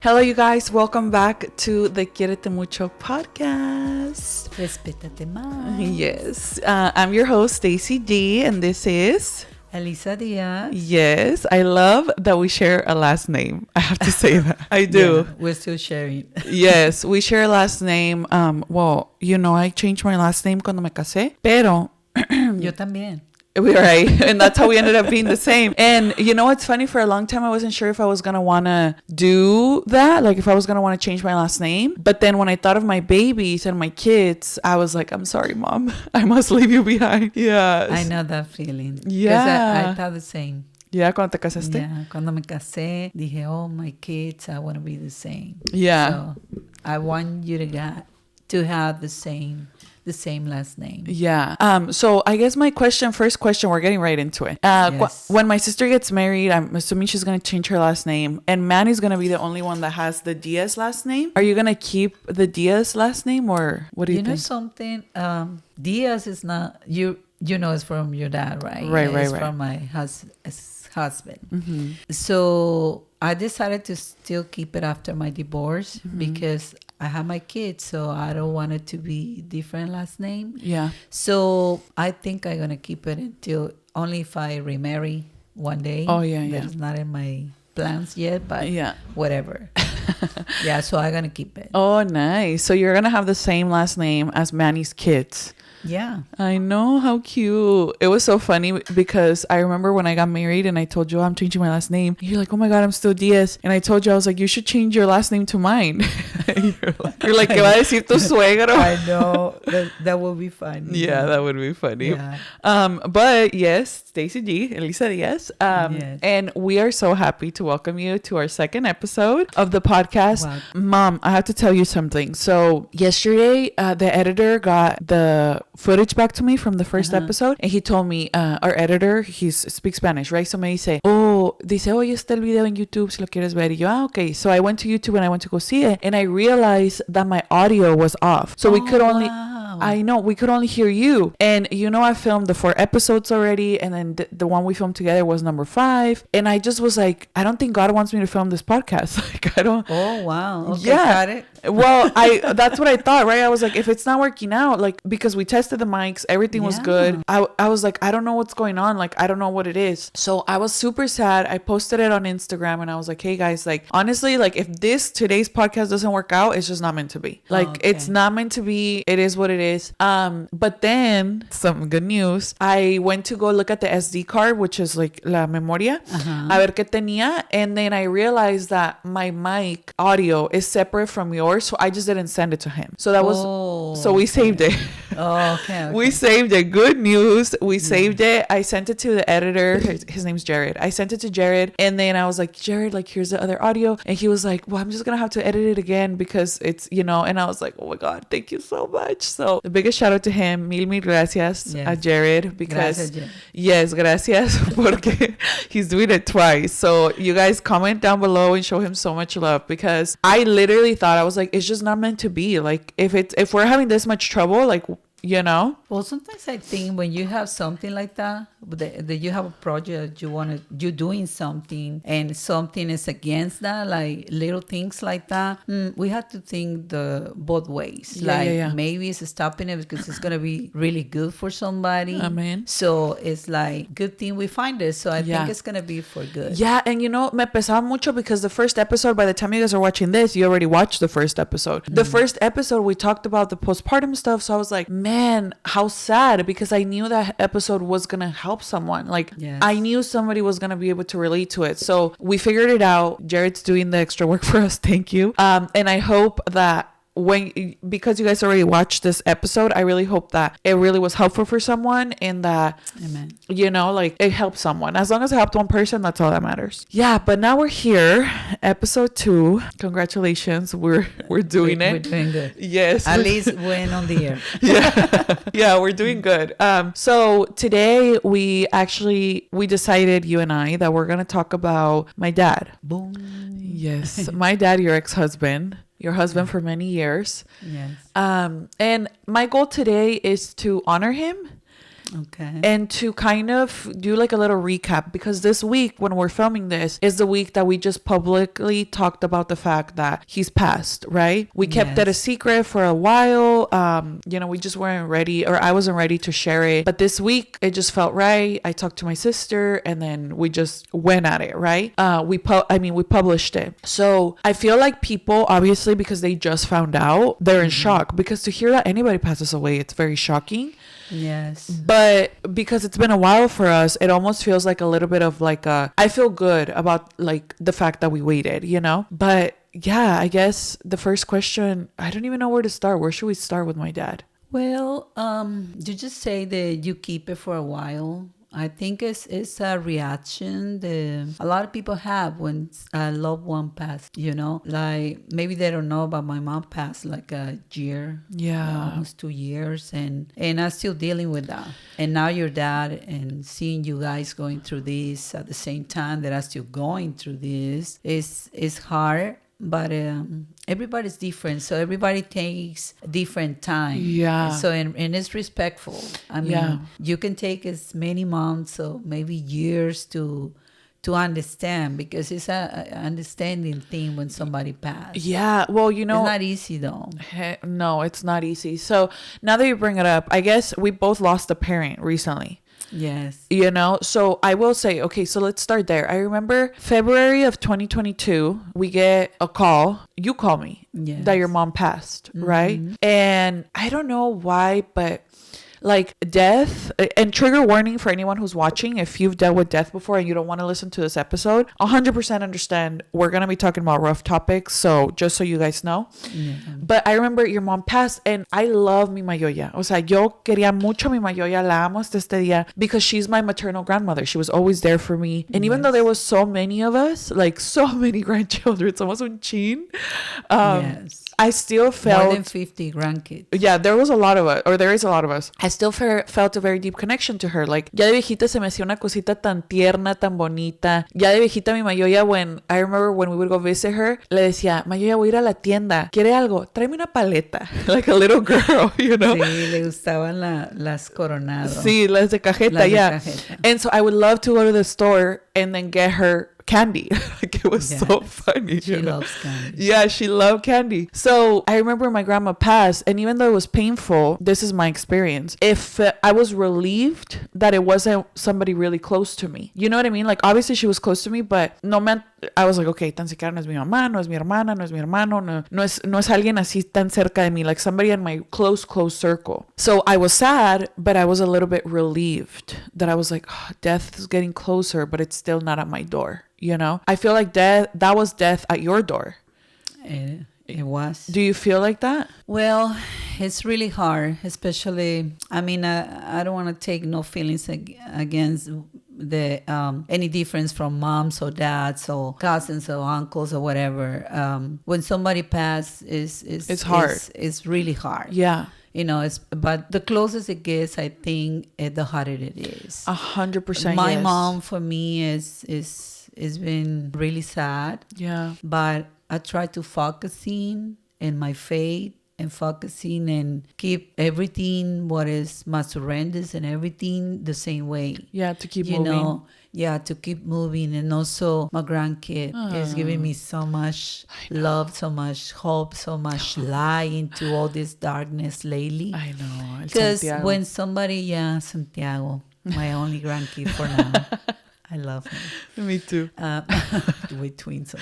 Hello, you guys. Welcome back to the Quiérete Mucho podcast. Respétate más. Yes. I'm your host, Stacy D, and this is... Elisa Diaz. Yes. I love that we share a last name. I have to say that. I do. Yeah, we're still sharing. Yes. We share a last name. Well, I changed my last name cuando me casé, pero... Yo también. Right. And that's how we ended up being the same. And you know what's funny? For a long time, I wasn't sure if I was going to want to do that. Like if I was going to want to change my last name. But then when I thought of my babies and my kids, I was like, I'm sorry, Mom. I must leave you behind. Yeah. I know that feeling. Yeah. I thought the same. Yeah, cuando te casaste? Yeah. Cuando me casé, dije, oh, my kids, I want to be the same. Yeah. So I want you to have the same last name. Yeah. So I guess my first question, we're getting right into it. Yes. When my sister gets married, I'm assuming she's going to change her last name. And Manny's going to be the only one that has the Diaz last name. Are you going to keep the Diaz last name or what do you think? You know something? Diaz is not, you know it's from your dad, right? Right. It's from my husband. Mm-hmm. So I decided to still keep it after my divorce because I have my kids, so I don't want it to be different last name. Yeah. So I think I'm going to keep it until only if I remarry one day. Oh, yeah. That's not in my plans yet, but yeah. whatever. Yeah, so I'm going to keep it. Oh, nice. So you're going to have the same last name as Manny's kids. Yeah. I know, how cute. It was so funny because I remember when I got married and I told you I'm changing my last name. You're like, oh my God, I'm still Diaz. And I told you, I was like, you should change your last name to mine. You're like, ¿qué va a decir tu suegro? I know. That would be fun. Yeah, that would be funny. Yeah. But yes, Stacy G, Elisa Diaz. Yes. And we are so happy to welcome you to our second episode of the podcast. Wow. Mom, I have to tell you something. So yesterday, the editor got the footage back to me from the first episode, and he told me, our editor, he speaks Spanish, right? So me dice, oye, está el video en YouTube si lo quieres ver. Y yo, okay. So I went to YouTube and I went to go see it, and I realized that my audio was off. So we could only... Wow. I know, we could only hear you. And I filmed the 4 episodes already. And then the one we filmed together was number 5. And I just was like, I don't think God wants me to film this podcast. Like, I don't. Oh, wow. Okay, yeah. got it. Well, that's what I thought, right? I was like, if it's not working out, like, because we tested the mics, everything was good. I was like, I don't know what's going on. Like, I don't know what it is. So I was super sad. I posted it on Instagram and I was like, hey guys, like, honestly, like if today's podcast doesn't work out, it's just not meant to be. Like, it's not meant to be. It is what it is. But then some good news. I went to go look at the SD card, which is like la memoria, a ver qué tenía. And then I realized that my mic audio is separate from yours. So I just didn't send it to him. So that was, so we saved it. Okay. We saved it. Good news. We saved it. I sent it to the editor. His name's Jared. I sent it to Jared. And then I was like, Jared, like, here's the other audio. And he was like, well, I'm just going to have to edit it again because it's, and I was like, oh my God, thank you so much. So the biggest shout out to him. Mil gracias a Jared because gracias, Jared. Yes, gracias porque he's doing it twice. So you guys comment down below and show him so much love because I literally thought, I was like, it's just not meant to be. Like if we're having this much trouble, like, Well, sometimes I think when you have something like that you have a project, you're doing something and something is against that, like little things like that, we have to think both ways. Maybe it's stopping it because it's going to be really good for somebody. Amen. So it's like, good thing we find it. So I think it's going to be for good. Yeah, and me pesaba mucho because the first episode, by the time you guys are watching this, you already watched the first episode. The first episode, we talked about the postpartum stuff. So I was like, man, how sad, because I knew that episode was going to help someone. Like, I knew somebody was going to be able to relate to it. So we figured it out. Jared's doing the extra work for us. Thank you. And I hope that because you guys already watched this episode, I really hope that it really was helpful for someone and that, Amen. Like it helped someone. As long as it helped one person, that's all that matters. Yeah, but now we're here, episode 2. Congratulations, we're doing it. We're doing good. Yes, at least we're on the air. Yeah, we're doing good. So today we decided, you and I, that we're gonna talk about my dad. Boom. Yes, my dad, your ex-husband. Your husband for many years. Yes. And my goal today is to honor him Okay. And to kind of do like a little recap, because this week when we're filming this is the week that we just publicly talked about the fact that he's passed, right? We kept it a secret for a while. We just weren't ready, or I wasn't ready to share it. But this week it just felt right. I talked to my sister and then we just went at it, right? We published it. So I feel like people, obviously, because they just found out, they're in shock, because to hear that anybody passes away, it's very shocking. Yes. But because it's been a while for us, it almost feels like a little bit of like I feel good about like the fact that we waited, But yeah, I guess the first question, I don't even know where to start. Where should we start with my dad? Well, you just say that you keep it for a while. I think it's a reaction that a lot of people have when a loved one passed, like maybe they don't know, but my mom passed like a year, almost 2 years, and I'm still dealing with that. And now your dad, and seeing you guys going through this at the same time that I'm still going through this is hard. But everybody's different, so everybody takes different time. Yeah. So and it's respectful. I mean, you can take as many months or maybe years to understand, because it's a understanding thing when somebody passed. Yeah. Well, it's not easy though. No, it's not easy. So now that you bring it up, I guess we both lost a parent recently. Yes. So I will say, okay, so let's start there. I remember February of 2022, we get a call. You call me that your mom passed, right? And I don't know why, but like death, and trigger warning for anyone who's watching, if you've dealt with death before and you don't want to listen to this episode, 100% understand. We're going to be talking about rough topics, so just so you guys know. But I remember your mom passed, and I love mi mayoya. O sea, yo quería mucho mi mayoya, la amo hasta este día, because she's my maternal grandmother. She was always there for me. And even though there was so many of us, like so many grandchildren, somos un chin, I still felt more than 50 grandkids. Yeah, there was a lot of us, or there is a lot of us. I still felt a very deep connection to her. Like, ya de viejita se me hacía una cosita tan tierna, tan bonita. Ya de viejita mi Mayoya, when I remember when we would go visit her, le decía, Mayoya, voy a ir a la tienda. ¿Quiere algo? Tráeme una paleta. Like a little girl, Sí, le gustaban las Coronado. Sí, las de cajeta, Cajeta. And so I would love to go to the store and then get her candy. Like, it was so funny. She loves candy. Yeah, she loved candy. So I remember my grandma passed, and even though it was painful, this is my experience. If I was relieved that it wasn't somebody really close to me, you know what I mean? Like, obviously she was close to me, but I was like, okay, tan siquiera no es mi mamá, no es mi hermana, no es mi hermano, no es alguien así tan cerca de mí, like somebody in my close circle. So I was sad, but I was a little bit relieved that I was like, oh, death is getting closer, but it's still not at my door. I feel like that was death at your door. It was. Do you feel like that? Well, it's really hard, especially, I mean, I don't want to take no feelings against the any difference from moms or dads or cousins or uncles or whatever. When somebody passes, it's hard. It's really hard. Yeah. But the closest it gets, I think, the harder it is. 100%. My mom, for me, is been really sad. Yeah. But I try to focusing in my faith and focusing and keep everything what is my surrenders and everything the same way. Yeah, to keep moving. To keep moving. And also my grandkid is giving me so much love, so much hope, so much light into all this darkness lately. I know. Because when somebody, Santiago, my only grandkid for now. I love him. Me too. We're twins.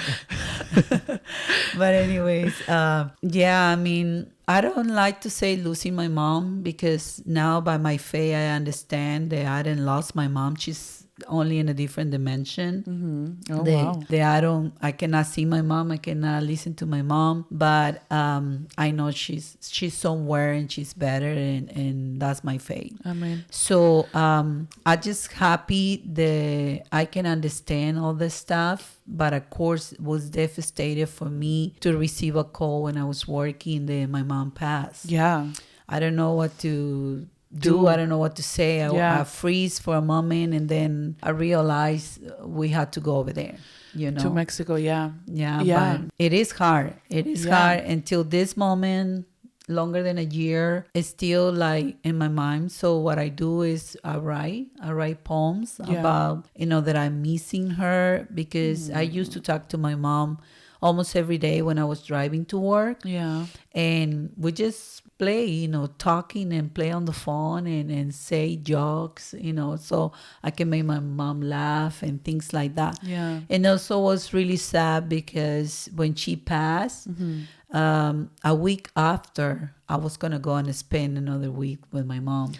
But anyways, I mean, I don't like to say losing my mom, because now by my faith, I understand that I didn't lost my mom. She's only in a different dimension. Mm-hmm. Wow. I cannot see my mom. I cannot listen to my mom, but I know she's somewhere and she's better, and that's my faith. Amen. So I just happy that I can understand all this stuff, but of course it was devastated for me to receive a call when I was working that my mom passed. Yeah. I don't know what to do. I don't know what to say. I freeze for a moment, and then I realized we had to go over there, to Mexico. Yeah. But it is hard. It is hard until this moment. longer than a year, it's still like in my mind. So what I do is I write poems about, that I'm missing her, because I used to talk to my mom almost every day when I was driving to work. Yeah. And we just play, talking and play on the phone and say jokes, so I can make my mom laugh and things like that. Yeah. And also was really sad because when she passed, a week after, I was going to go and spend another week with my mom.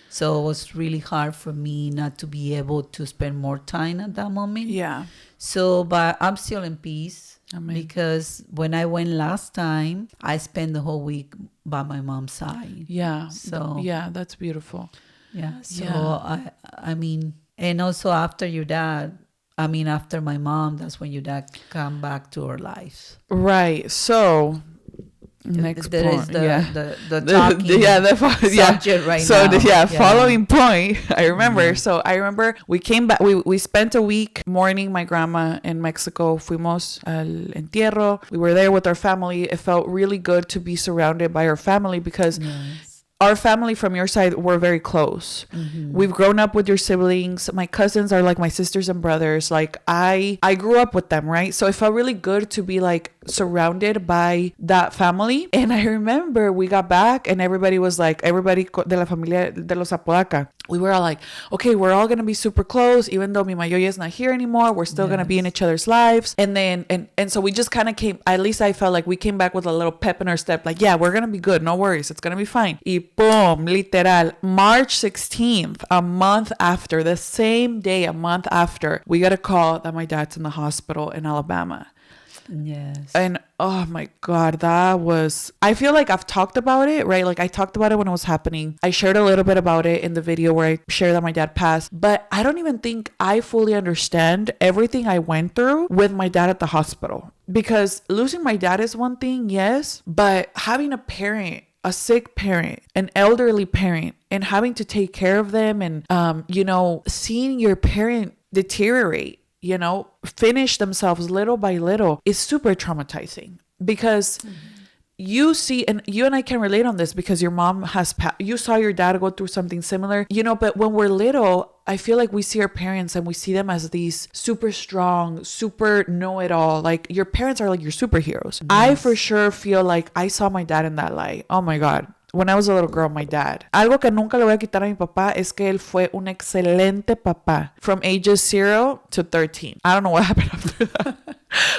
So it was really hard for me not to be able to spend more time at that moment. Yeah. So, but I'm still in peace. Amen. Because when I went last time, I spent the whole week by my mom's side. Yeah. So yeah, that's beautiful. Yeah. So I mean, and also after your dad, after my mom, that's when your dad come back to our lives. Right. So next there point. Is the talking subject right so now. Following point. I remember. So I remember we came back. We spent a week mourning my grandma in Mexico. Fuimos al entierro. We were there with our family. It felt really good to be surrounded by our family because our family from your side were very close. We've grown up with your siblings. My cousins are like my sisters and brothers. Like I grew up with them, right? So it felt really good to be like surrounded by that family. And I remember we got back and everybody was like, everybody de la familia de los Apodaca, we were all like, okay, we're all gonna be super close, even though mi mayoya is not here anymore. We're still gonna be in each other's lives. And then and so we just kind of came, at least I felt like we came back with a little pep in our step, like, yeah, we're gonna be good, no worries, it's gonna be fine. Y boom, literal, March 16th, a month after, the same day, a month after, we got a call that my dad's in the hospital in Alabama. Yes. And oh my God, that was, I feel like I've talked about it, right? Like I talked about it when it was happening. I shared a little bit about it in the video where I shared that my dad passed, but I don't even think I fully understand everything I went through with my dad at the hospital, because losing my dad is one thing, yes, but having a parent, a sick parent, an elderly parent, and having to take care of them and, seeing your parent deteriorate, finish themselves little by little is super traumatizing, because you see, and you and I can relate on this because your mom you saw your dad go through something similar, but when we're little, I feel like we see our parents and we see them as these super strong, super know-it-all. Like your parents are like your superheroes. Yes. I for sure feel like I saw my dad in that light. Oh my God. When I was a little girl, my dad. Algo que nunca le voy a quitar a mi papá es que él fue un excelente papá from ages 0 to 13. I don't know what happened after that.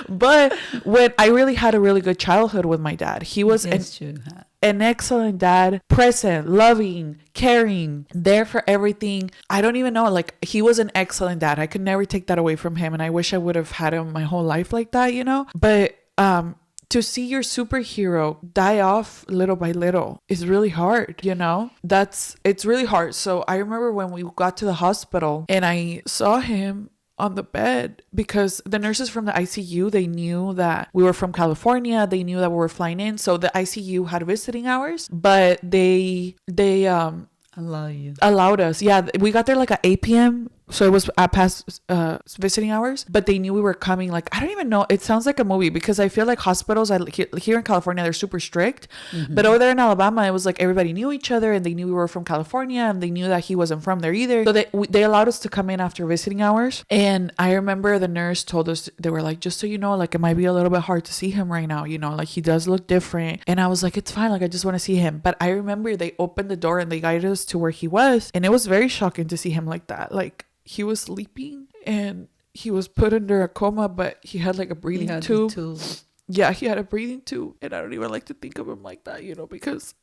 But when I really had a really good childhood with my dad. He was an excellent dad, present, loving, caring, there for everything. I don't even know. Like, he was an excellent dad. I could never take that away from him. And I wish I would have had him my whole life like that, But, to see your superhero die off little by little is really hard, it's really hard. So I remember when we got to the hospital and I saw him on the bed, because the nurses from the ICU, they knew that we were from California. They knew that we were flying in. So the ICU had visiting hours, but they allowed us. Yeah. We got there like at 8 p.m. So it was past visiting hours, but they knew we were coming. Like, I don't even know. It sounds like a movie, because I feel like hospitals here in California, they're super strict. But over there in Alabama, it was like everybody knew each other and they knew we were from California and they knew that he wasn't from there either. So they allowed us to come in after visiting hours. And I remember the nurse told us, they were like, just so you know, like it might be a little bit hard to see him right now, like he does look different. And I was like, it's fine. Like, I just want to see him. But I remember they opened the door and they guided us to where he was. And it was very shocking to see him like that. Like, he was sleeping and he was put under a coma, but he had like a breathing tube. Yeah, he had a breathing tube. And I don't even like to think of him like that, because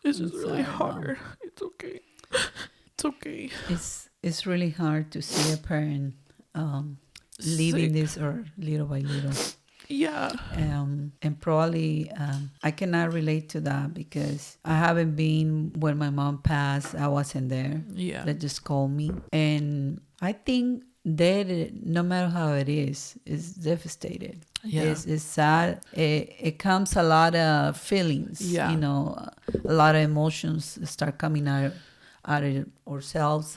it's just really hard. It's okay. It's okay. It's really hard to see a parent leaving this or little by little. Yeah. And probably I cannot relate to that because I haven't been when my mom passed. I wasn't there. Yeah. They just called me. And I think that no matter how it is devastated. Yeah. It's sad. It comes a lot of feelings. Yeah. A lot of emotions start coming out of ourselves.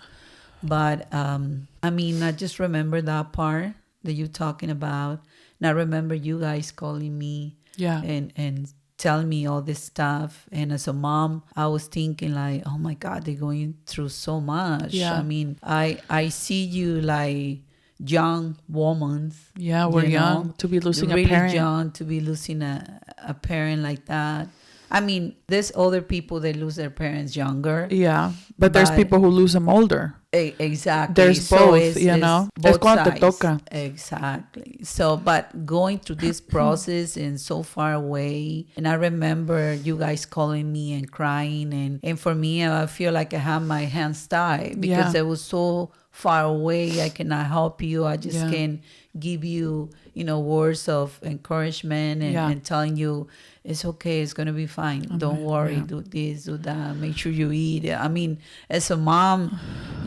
But I just remember that part that you're talking about. And I remember you guys calling me, yeah, and telling me all this stuff. And as a mom, I was thinking like, oh my God, they're going through so much. Yeah. I mean, I see you like young woman. Yeah, we're young to be losing really a parent. young to be losing a parent like that. I mean, there's other people that lose their parents younger. Yeah, but there's people who lose them older. Exactly. There's both, you know. Es Both cuando te sides. toca. Exactly. So, but going through this process and so far away, and I remember you guys calling me and crying, and for me, I feel like I had my hands tied because it was so far away. I cannot help you. I just can give you, words of encouragement and telling you it's okay, it's gonna be fine. Don't worry, do this, do that, make sure you eat. I mean, as a mom,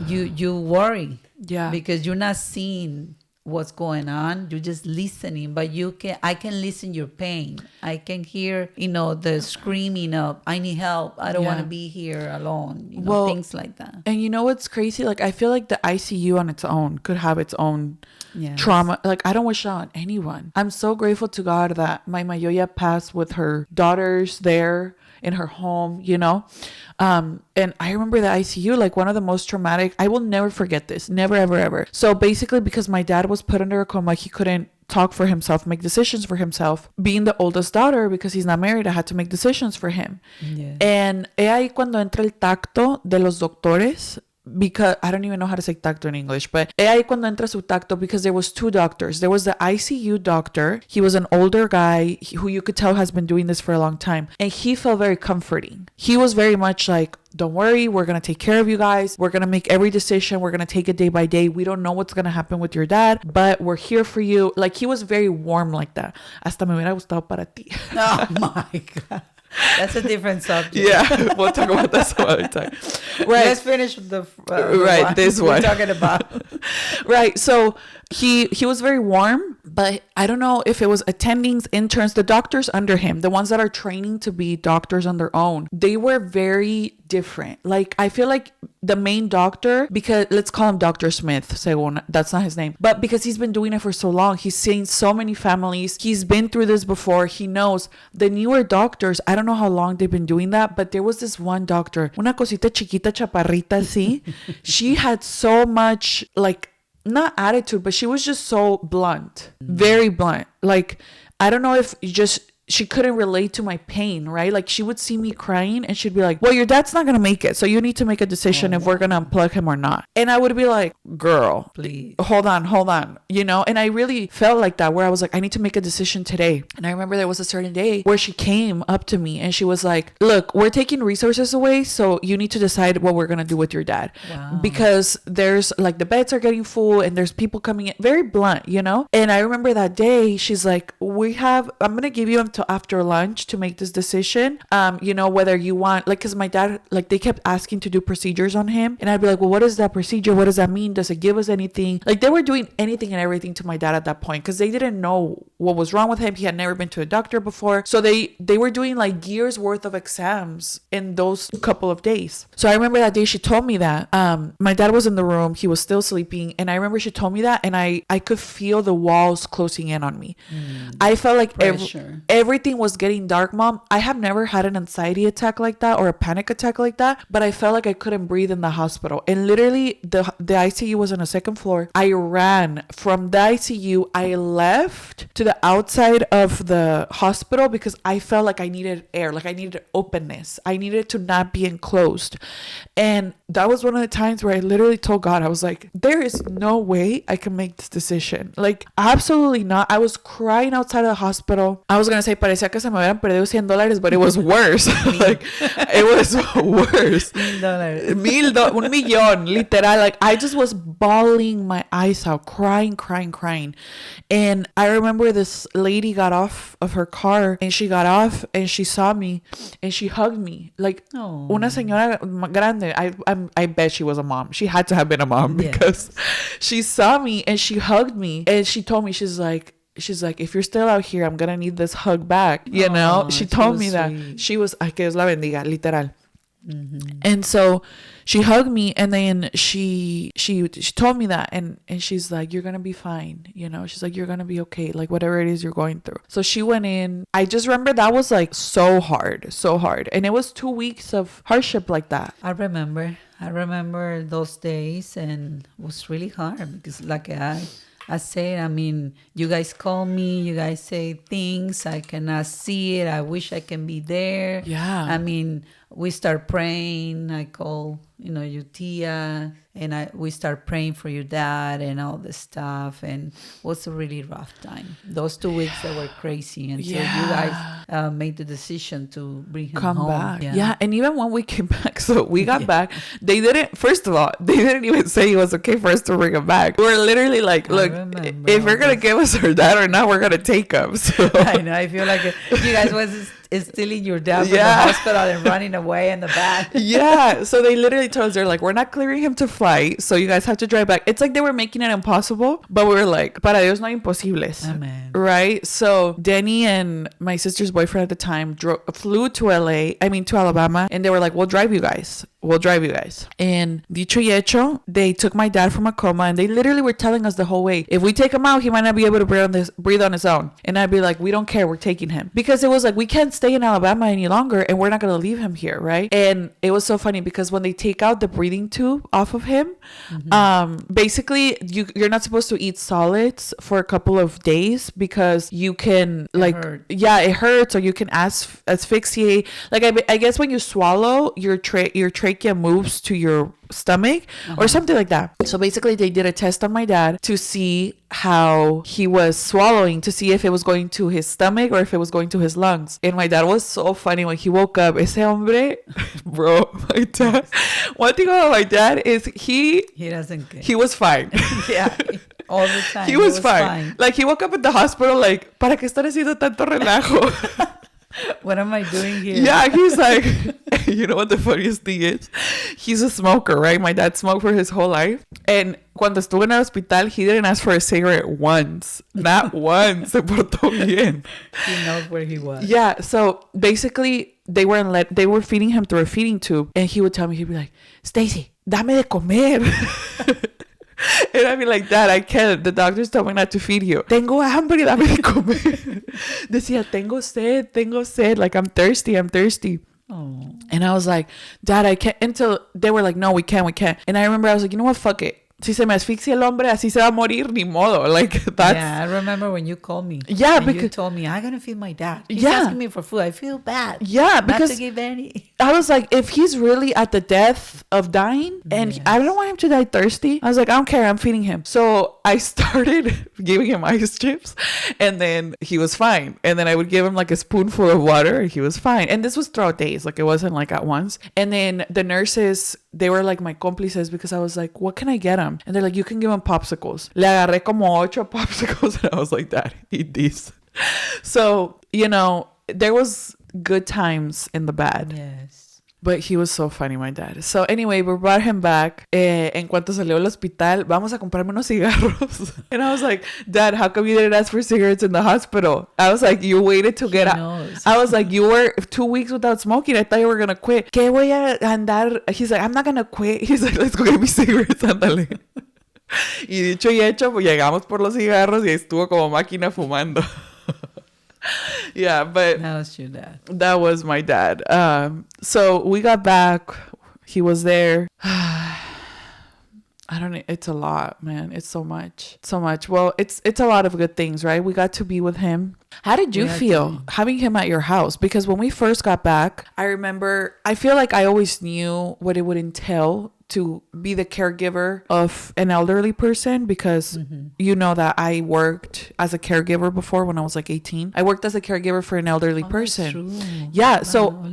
you worry. Yeah. Because you're not seeing what's going on. You're just listening. But I can listen your pain. I can hear, the screaming of, I need help. I don't want to be here alone. Things like that. And you know what's crazy? Like, I feel like the ICU on its own could have its own trauma. Like, I don't wish that on anyone. I'm so grateful to God that my Mayoya passed with her daughters there in her home, and I remember the ICU, like one of the most traumatic. I will never forget this. Never, ever, ever. So basically, because my dad was put under a coma, he couldn't talk for himself, make decisions for himself. Being the oldest daughter, because he's not married, I had to make decisions for him. Yeah. And es ahí cuando entra el tacto de los doctores, because I don't even know how to say tacto in English, but es ahí cuando entra su tacto, because there was two doctors. There was the ICU doctor. He was an older guy who you could tell has been doing this for a long time. And he felt very comforting. He was very much like, don't worry, we're going to take care of you guys. We're going to make every decision. We're going to take it day by day. We don't know what's going to happen with your dad, but we're here for you. Like, he was very warm like that. Hasta me hubiera gustado para ti. Oh my God. That's a different subject. Yeah, we'll talk about that some other time. Right. Let's finish with the this one we're talking about. Right. So he was very warm, but I don't know if it was attendings, interns, the doctors under him, the ones that are training to be doctors on their own. They were very different. Like, I feel like the main doctor, because let's call him Dr. Smith, según, that's not his name, but because he's been doing it for so long, he's seen so many families, he's been through this before, he knows. The newer doctors, I don't know how long they've been doing that, but there was this one doctor, una cosita chiquita chaparrita así. She had so much, like, not attitude, but she was just so blunt, very blunt. Like, I don't know if she couldn't relate to my pain, right? Like, she would see me crying and she'd be like, well, your dad's not going to make it. So you need to make a decision if we're going to unplug him or not. And I would be like, girl, please, hold on. And I really felt like that, where I was like, I need to make a decision today. And I remember there was a certain day where she came up to me and she was like, look, we're taking resources away. So you need to decide what we're going to do with your dad. Wow. Because there's like, the beds are getting full and there's people coming in, very blunt, And I remember that day, she's like, I'm going to give you till after lunch to make this decision, whether you want, like, because my dad, like, they kept asking to do procedures on him, and I'd be like, well, what is that procedure? What does that mean? Does it give us anything? Like, they were doing anything and everything to my dad at that point, because they didn't know what was wrong with him. He had never been to a doctor before, so they were doing like years worth of exams in those couple of days. So I remember that day she told me that my dad was in the room, he was still sleeping, and I remember she told me that, and I could feel the walls closing in on me. I felt like everything was getting dark, Mom. I have never had an anxiety attack like that or a panic attack like that, but I felt like I couldn't breathe in the hospital. And literally, the ICU was on the second floor. I ran from the ICU. I left to the outside of the hospital because I felt like I needed air, like I needed openness. I needed to not be enclosed. And that was one of the times where I literally told God, I was like, there is no way I can make this decision. Like, absolutely not. I was crying outside of the hospital. I was going to say, parecía que se me hubieran perdido $100, but it was worse. Like, it was worse. $1,000. $1 million, literal. Like, I just was bawling my eyes out, crying. And I remember this lady got off of her car, and she got off and she saw me and she hugged me. Like, una señora grande. I bet she was a mom. She had to have been a mom because she saw me and she hugged me and she told me, she's like, if you're still out here, I'm gonna need this hug back. She told me that. She was, que Dios la bendiga, literal. And so she hugged me, and then she told me that, and she's like, you're gonna be fine, you know, she's like, you're gonna be okay, like whatever it is you're going through. So she went in. I just remember that was like so hard, and it was 2 weeks of hardship like that. I remember those days, and it was really hard because like I said, I mean, you guys call me, you guys say things, I cannot see it, I wish I can be there. Yeah. I mean, we start praying, I call, your tia, and we start praying for your dad and all this stuff, and it was a really rough time. Those 2 weeks that were crazy until you guys made the decision to bring him come home. back. Yeah. And even when we came back, so we got back, they didn't even say it was okay for us to bring him back. We were literally like, look, if you're gonna give us our dad or not, we're gonna take him. So I know, I feel like you guys was stealing your dad from the hospital and running away in the back. Yeah. So they literally told us, they're like, we're not clearing him to fly, so you guys have to drive back. It's like they were making it impossible, but we were like, para Dios no hay imposibles. Amen. Right? So Denny and my sister's boyfriend at the time flew to Alabama, and they were like, we'll drive you guys. And dicho y hecho, they took my dad from a coma, and they literally were telling us the whole way, if we take him out, he might not be able to breathe on his own. And I'd be like, we don't care, we're taking him. Because it was like, we can't stay in Alabama any longer, and we're not going to leave him here, right? And it was so funny because when they take out the breathing tube off of him, basically you're not supposed to eat solids for a couple of days because you can it hurts, or you can asphyxiate. Like I guess when you swallow, your trachea moves to your stomach or something like that. So basically they did a test on my dad to see how he was swallowing, to see if it was going to his stomach or if it was going to his lungs. And my dad was so funny when he woke up. Ese hombre, bro, my dad. One thing about my dad is he doesn't care. He was fine. Yeah. All the time. He was fine. Like he woke up at the hospital like, ¿para qué están haciendo tanto relajo? What am I doing here? Yeah, he's like, you know what the funniest thing is? He's a smoker, right? My dad smoked for his whole life. And cuando estuvo en el hospital, he didn't ask for a cigarette once. Not once. Se portó bien. He knows where he was. Yeah, so basically, they were feeding him through a feeding tube. And he would tell me, he'd be like, Stacy, dame de comer. And I'd be like, Dad, I can't. The doctors told me not to feed you. Tengo hambre, dame de comer. Decía, tengo sed. Like, I'm thirsty. Oh. And I was like, Dad, I can't. Until they were like, no, we can't. And I remember I was like, you know what? Fuck it. Si se me asfixia el hombre, así se va a morir, ni modo. Like, that's... Yeah, I remember when you called me. Yeah, and because... you told me, I'm going to feed my dad. He's asking me for food. I feel bad. Yeah, because... Not to give any. I was like, if he's really at the death of dying, and I don't want him to die thirsty, I was like, I don't care, I'm feeding him. So I started giving him ice chips, and then he was fine. And then I would give him like a spoonful of water, and he was fine. And this was throughout days. Like, it wasn't like at once. And then the nurses... they were like my cómplices because I was like, what can I get him? And they're like, you can give him popsicles. Le agarré como 8 popsicles, and I was like, Dad, eat these. So, there was good times in the bad. Yes. But he was so funny, my dad. So anyway, we brought him back. En cuanto salió del hospital, vamos a comprarme unos cigarros. And I was like, Dad, how come you didn't ask for cigarettes in the hospital? I was like, you waited to get out. I was like, you were 2 weeks without smoking. I thought you were going to quit. ¿Qué voy a andar? He's like, I'm not going to quit. He's like, let's go get me cigarettes, ándale. Y dicho y hecho, pues llegamos por los cigarros y estuvo como máquina fumando. Yeah, but that was your dad. That was my dad. So we got back. He was there. I don't know. It's a lot, man. It's so much. Well, it's a lot of good things, right? We got to be with him. How did you feel having him at your house? Because when we first got back, I feel like I always knew what it would entail to be the caregiver of an elderly person, because you know that I worked as a caregiver before when I was like 18. I worked as a caregiver for an elderly person. True. Yeah, so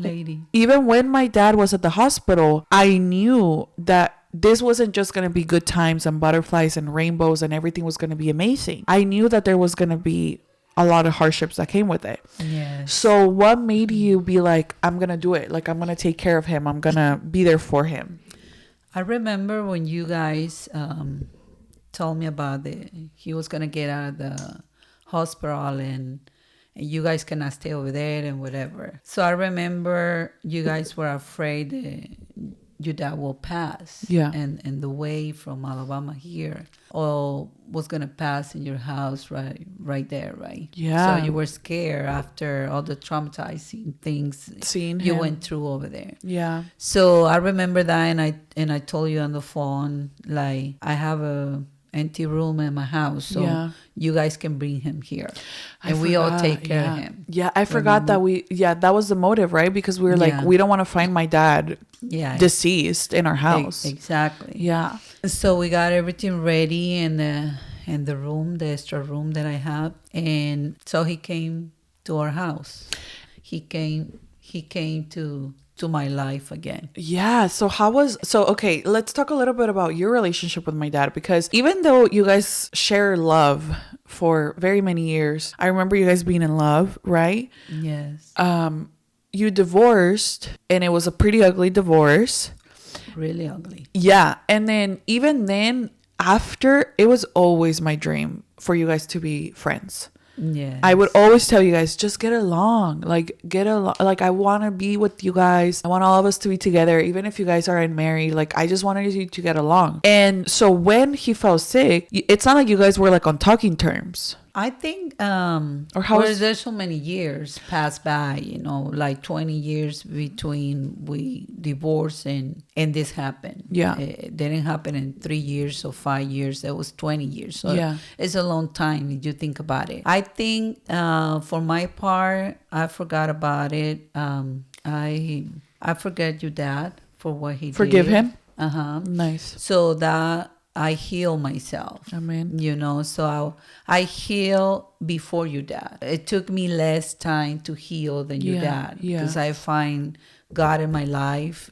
even when my dad was at the hospital, I knew that this wasn't just going to be good times and butterflies and rainbows and everything was going to be amazing. I knew that there was going to be a lot of hardships that came with it. Yes. So what made you be like, I'm going to do it? Like, I'm going to take care of him. I'm going to be there for him. I remember when you guys told me about he was going to get out of the hospital, and and you guys cannot stay over there and whatever. So I remember you guys were afraid your dad will pass. Yeah. And the way from Alabama here, or was gonna pass in your house right there, right? Yeah. So you were scared after all the traumatizing things Seeing you him. went through over there. Yeah. So I remember that, and I told you on the phone, like, I have a empty room in my house, so Yeah. you guys can bring him here, I and we all forgot, take care yeah. of him. Yeah, I forgot that that was the motive, right? Because we were like, Yeah. we don't want to find my dad deceased in our house. Exactly. Yeah. So we got everything ready in the room, the extra room that I have, and so he came to our house. He came to my life again. Yeah. So okay, let's talk a little bit about your relationship with my dad, because even though you guys share love for very many years, I remember you guys being in love, right? Yes. You divorced, and it was a pretty ugly divorce. Really ugly. Yeah. And then even then, after, it was always my dream for you guys to be friends. Yeah. I would always tell you guys, just get along. Like, get along. Like, I want to be with you guys. I want all of us to be together, even if you guys aren't married. Like, I just wanted you to get along. And so when he fell sick, it's not like you guys were like on talking terms. I think there's so many years passed by, like 20 years between we divorced and this happened. Yeah. It didn't happen in 3 years or 5 years. It was 20 years. So yeah. It's a long time if you think about it. I think for my part, I forgot about it. I forget your dad for what he Forgive did. him? Uh-huh. Nice. So that I heal myself. Amen. So I heal before your dad. It took me less time to heal than your dad, because I find God in my life,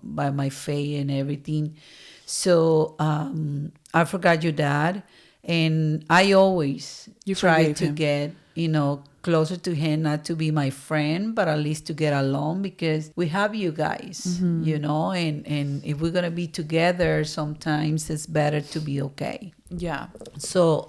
by my faith and everything. So I forgot your dad, and I always try to get, closer to him, not to be my friend, but at least to get along, because we have you guys, and if we're going to be together, sometimes it's better to be okay. Yeah. So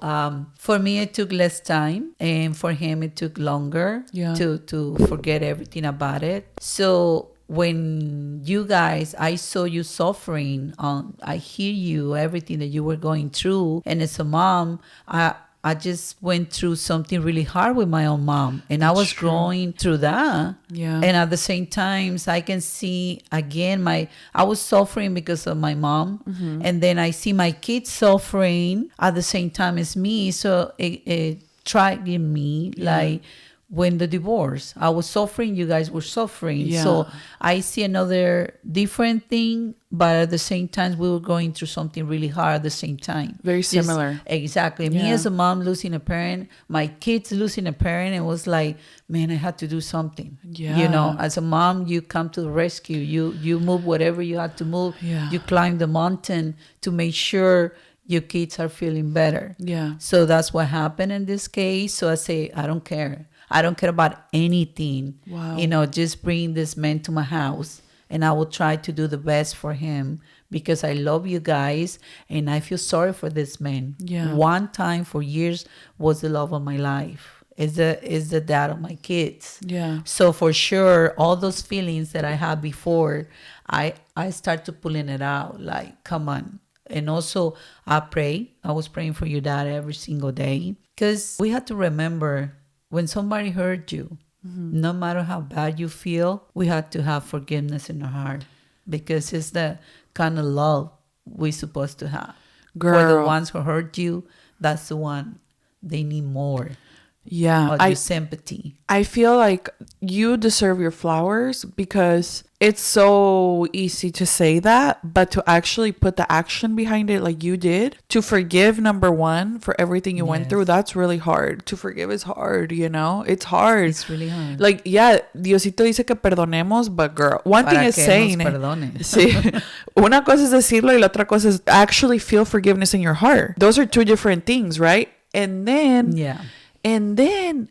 for me, it took less time, and for him, it took longer to forget everything about it. So when you guys, I saw you suffering, I hear you, everything that you were going through, and as a mom, I just went through something really hard with my own mom, and I was growing through that. Yeah. And at the same times, I can see again I was suffering because of my mom, and then I see my kids suffering at the same time as me. So it triggered me, like when the divorce, I was suffering, you guys were suffering. Yeah. So I see another different thing, but at the same time, we were going through something really hard at the same time. Very similar. Exactly. Me as a mom losing a parent, my kids losing a parent, it was like, man, I had to do something. Yeah. As a mom, you come to the rescue. You move whatever you had to move. Yeah. You climb the mountain to make sure your kids are feeling better. Yeah. So that's what happened in this case. So I say, I don't care. I don't care about anything. Wow. Just bring this man to my house, and I will try to do the best for him, because I love you guys and I feel sorry for this man. Yeah. One time for years was the love of my life. Is the dad of my kids. Yeah. So for sure, all those feelings that I had before, I start to pulling it out. Like, come on. And also, I was praying for your dad every single day, because we had to remember, when somebody hurt you, no matter how bad you feel, we have to have forgiveness in our heart, because it's the kind of love we're supposed to have. Girl. For the ones who hurt you, that's the one they need more. Yeah. Of your sympathy. I feel like you deserve your flowers, because it's so easy to say that, but to actually put the action behind it like you did, to forgive, number one, for everything you went through, that's really hard. To forgive is hard, It's hard. It's really hard. Like, yeah, Diosito dice que perdonemos, but girl, one thing is saying it. Sí. Una cosa es decirlo, y la otra cosa is actually feel forgiveness in your heart. Those are two different things, right? And then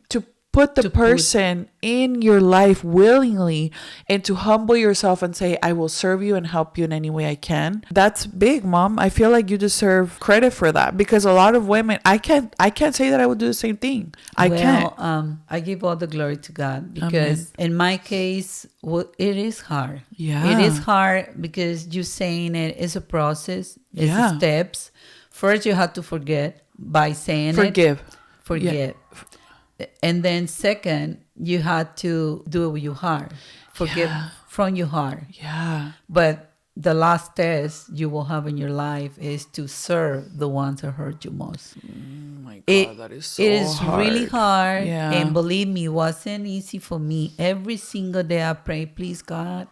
to put the person in your life willingly and to humble yourself and say, I will serve you and help you in any way I can. That's big, Mom. I feel like you deserve credit for that, because a lot of women, I can't say that I would do the same thing. I can't. I give all the glory to God, because in my case, it is hard. Yeah. It is hard because you saying it is a process. It's steps. First, you have to forget by saying Forgive. Forget. Yeah. And then second, you had to do it with your heart. Forgive from your heart. Yeah. But the last test you will have in your life is to serve the ones that hurt you most. Oh my God, that is so hard. It is really hard. Yeah. And believe me, it wasn't easy for me. Every single day I pray, please God,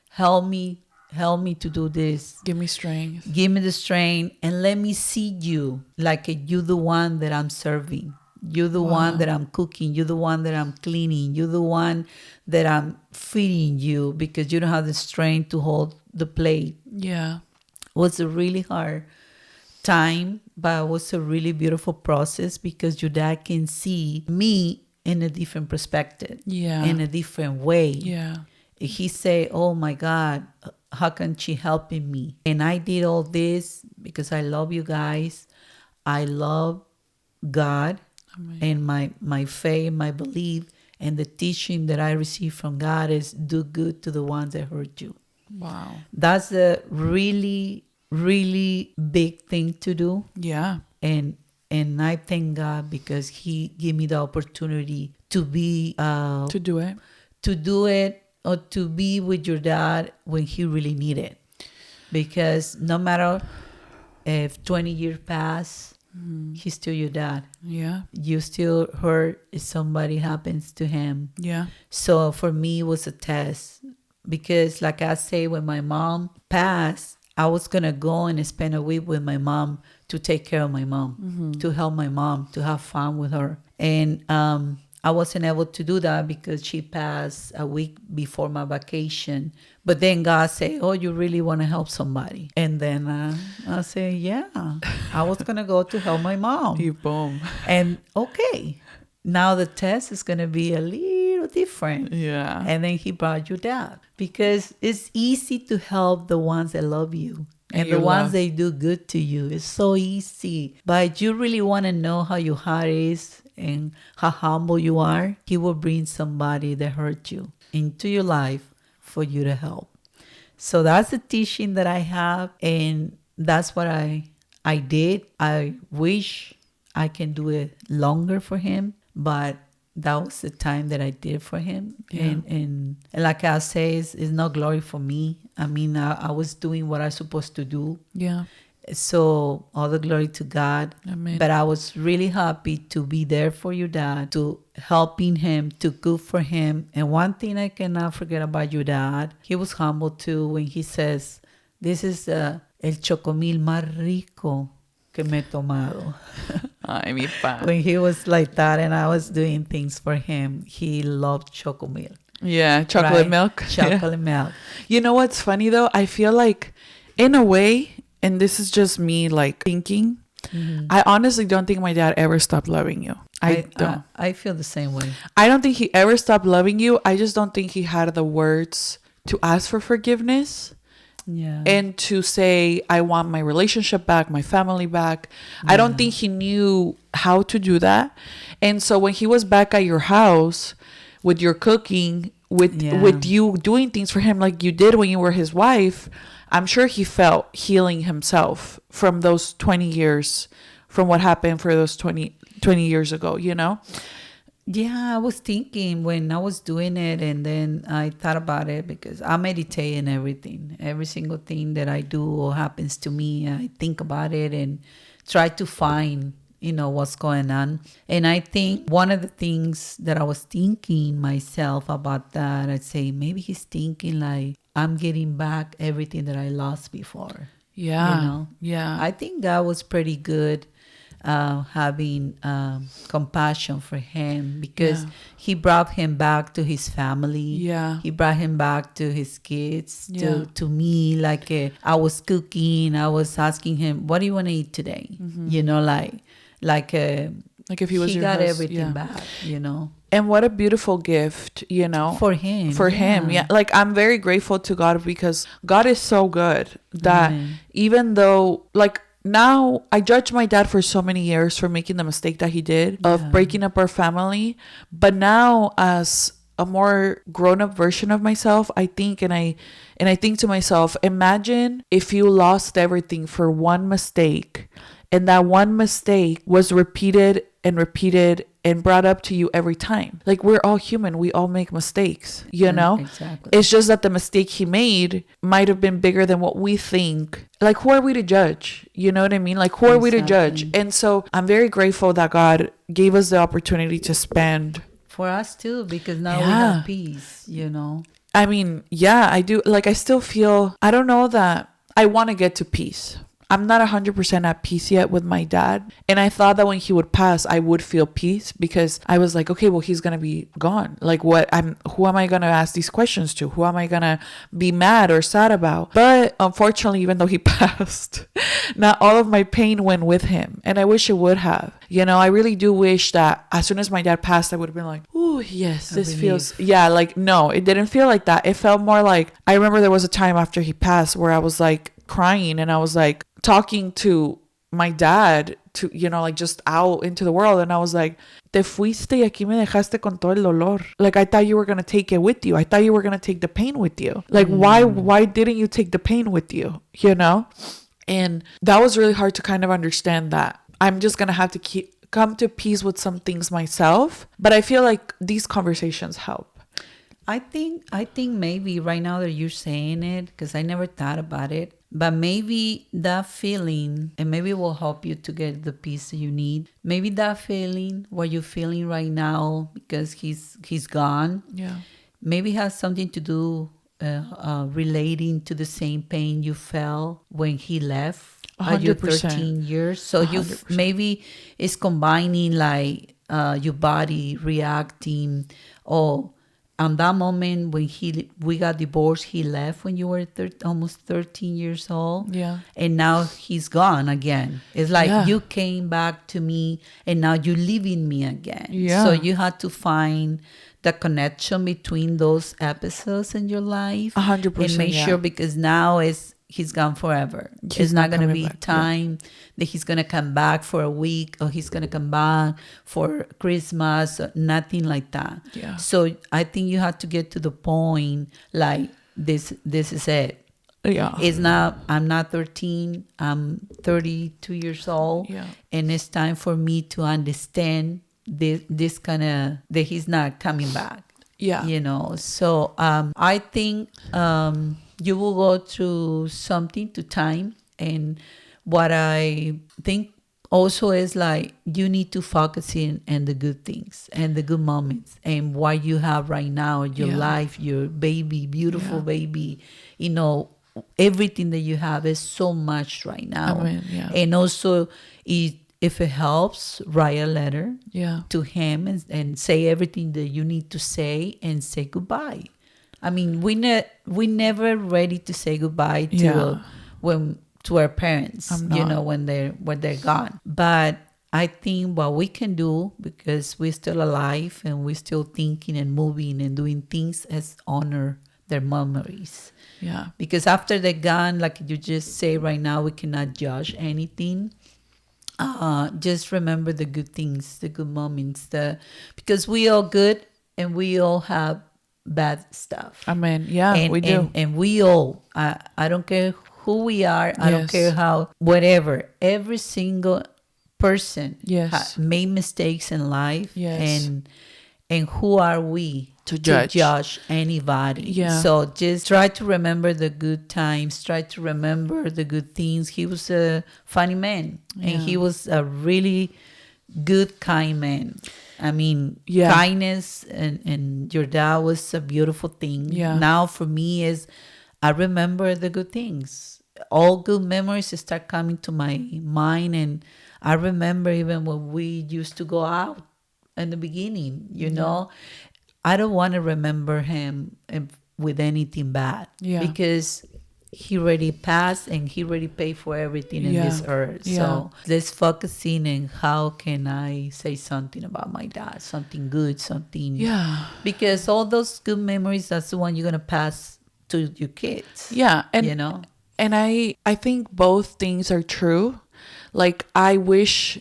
help me to do this. Give me strength. Give me the strength and let me see you like you the one that I'm serving. You're the one that I'm cooking. You're the one that I'm cleaning. You're the one that I'm feeding you, because you don't have the strength to hold the plate. Yeah. It was a really hard time, but it was a really beautiful process, because your dad can see me in a different perspective. Yeah. In a different way. Yeah. He say, oh my God, how can she helping me? And I did all this because I love you guys. I love God. And my faith, my belief, and the teaching that I received from God is do good to the ones that hurt you. Wow. That's a really, really big thing to do. Yeah. And I thank God, because He gave me the opportunity to be to do it, or to be with your dad when he really needed it. Because no matter if 20 years pass, he's still your dad. Yeah. You still hurt if somebody happens to him. Yeah. So for me, it was a test, because like I say, when my mom passed, I was going to go and spend a week with my mom to take care of my mom, to help my mom, to have fun with her. And I wasn't able to do that because she passed a week before my vacation. But then God said, oh, you really want to help somebody? And then I said, yeah, I was going to go to help my mom. You boom. And okay, now the test is going to be a little different. Yeah. And then He brought you that, because it's easy to help the ones that love you. And the ones that do good to you. It's so easy. But you really want to know how your heart is and how humble you are, He will bring somebody that hurt you into your life for you to help. So that's the teaching that I have, and that's what I did. I wish I can do it longer for him, but that was the time that I did for him. Yeah. And like I say, it's no glory for me. I mean, I was doing what I was supposed to do. Yeah. So all the glory to God. Amen. But I was really happy to be there for your dad, to helping him, to cook for him. And one thing I cannot forget about your dad, he was humble too when he says, this is el chocomil más rico que me he tomado. Ay, mi pa. When he was like that and I was doing things for him, he loved chocomilk. Yeah, chocolate milk. Chocolate milk. You know what's funny though? I feel like in a way, and this is just me like thinking, I honestly don't think my dad ever stopped loving you. I don't. I feel the same way. I don't think he ever stopped loving you. I just don't think he had the words to ask for forgiveness. Yeah. And to say, I want my relationship back, my family back. Yeah. I don't think he knew how to do that. And so when he was back at your house with your cooking, with you doing things for him like you did when you were his wife, I'm sure he felt healing himself from those 20 years, from what happened for those 20 years ago, you know? Yeah, I was thinking when I was doing it, and then I thought about it because I meditate and everything. Every single thing that I do or happens to me, I think about it and try to find, what's going on. And I think one of the things that I was thinking myself about that, I'd say maybe he's thinking like, I'm getting back everything that I lost before. Yeah. Yeah. I think God was pretty good. Having compassion for him because he brought him back to his family. Yeah, he brought him back to his kids. Yeah. To me, like I was cooking, I was asking him, "What do you want to eat today?" Like if he was, he got everything back. And what a beautiful gift, you know, for him. For him. Yeah. Like, I'm very grateful to God because God is so good that even though, like, now I judge my dad for so many years for making the mistake that he did of breaking up our family. But now, as a more grown-up version of myself, I think, and I think to myself, imagine if you lost everything for one mistake, and that one mistake was repeated and brought up to you every time. Like, we're all human, we all make mistakes, you know. Exactly. It's just that the mistake he made might have been bigger than what we think. Like, who are we to judge? You know what I mean? Like, who are we to judge? And so I'm very grateful that God gave us the opportunity to spend. For us too, because now we have peace, you know. I mean, yeah, I do. Like, I still feel, I don't know that I want to get to peace. I'm not 100% at peace yet with my dad. And I thought that when he would pass, I would feel peace, because I was like, okay, well, he's going to be gone. Like, who am I going to ask these questions to? Who am I going to be mad or sad about? But unfortunately, even though he passed, not all of my pain went with him. And I wish it would have. You know, I really do wish that as soon as my dad passed, I would have been like, oh, yes, this feels, like, no, it didn't feel like that. It felt more like, I remember there was a time after he passed where I was like crying, and I was like talking to my dad, to, you know, like just out into the world. And I was like, te fuiste y aquí me dejaste con todo el dolor. Like, I thought you were going to take it with you. I thought you were going to take the pain with you. Like, why didn't you take the pain with you? You know? And that was really hard to kind of understand, that I'm just going to have to come to peace with some things myself. But I feel like these conversations help. I think maybe right now that you're saying it, because I never thought about it, but maybe that feeling, and maybe it will help you to get the peace that you need. Maybe that feeling, what you're feeling right now, because he's gone. Yeah. Maybe has something to do relating to the same pain you felt when he left at your 13 years. So 100%. You maybe it's combining like your body reacting, or on that moment when we got divorced, he left when you were almost 13 years old. Yeah. And now he's gone again. It's like you came back to me and now you're leaving me again. Yeah. So you had to find the connection between those episodes in your life. 100%. And make sure, because now he's gone forever. It's not going to be time that he's going to come back for a week, or he's going to come back for Christmas, nothing like that. Yeah. So I think you have to get to the point like this is it. Yeah. It's not, I'm not 13, I'm 32 years old. Yeah. And it's time for me to understand this kind of, that he's not coming back. Yeah. You know, so I think you will go through something to time. And what I think also is like, you need to focus in the good things and the good moments and what you have right now in your life, your baby, beautiful baby, you know, everything that you have is so much right now. And also, if it helps, write a letter to him and say everything that you need to say, and say goodbye. I mean, we never ready to say goodbye to to our parents, you know, when they're gone. But I think what we can do, because we're still alive and we're still thinking and moving and doing things, is honor their memories. Yeah. Because after they're gone, like you just say right now, we cannot judge anything. Just remember the good things, the good moments, because we all good and we all have bad stuff. Amen. Yeah, we do. And we all, I don't care who we are. I don't care how, whatever. Every single person made mistakes in life. Yes. And who are we to judge anybody? Yeah. So just try to remember the good times. Try to remember the good things. He was a funny man. And he was a really good, kind man. I mean, kindness and your dad was a beautiful thing. Yeah. Now for me is, I remember the good things. All good memories start coming to my mind. And I remember even when we used to go out in the beginning, you know. I don't want to remember him with anything bad. Yeah. Because he already passed and he already paid for everything in this earth. So let's focus in on how can I say something about my dad, something good, something. Because all those good memories, that's the one you're gonna pass to your kids. And you know. And I think both things are true. Like, I wish,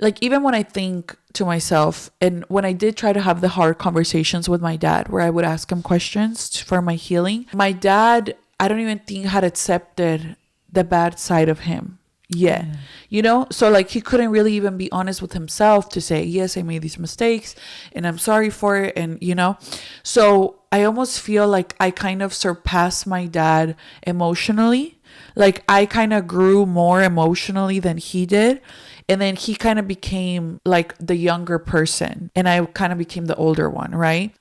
like, even when I think to myself, and when I did try to have the hard conversations with my dad, where I would ask him questions for my healing, my dad, I don't even think had accepted the bad side of him yet. You know, so like he couldn't really even be honest with himself to say, yes, I made these mistakes and I'm sorry for it. And, you know, so I almost feel like I kind of surpassed my dad emotionally. Like, I kind of grew more emotionally than he did. And then he kind of became like the younger person and I kind of became the older one, right?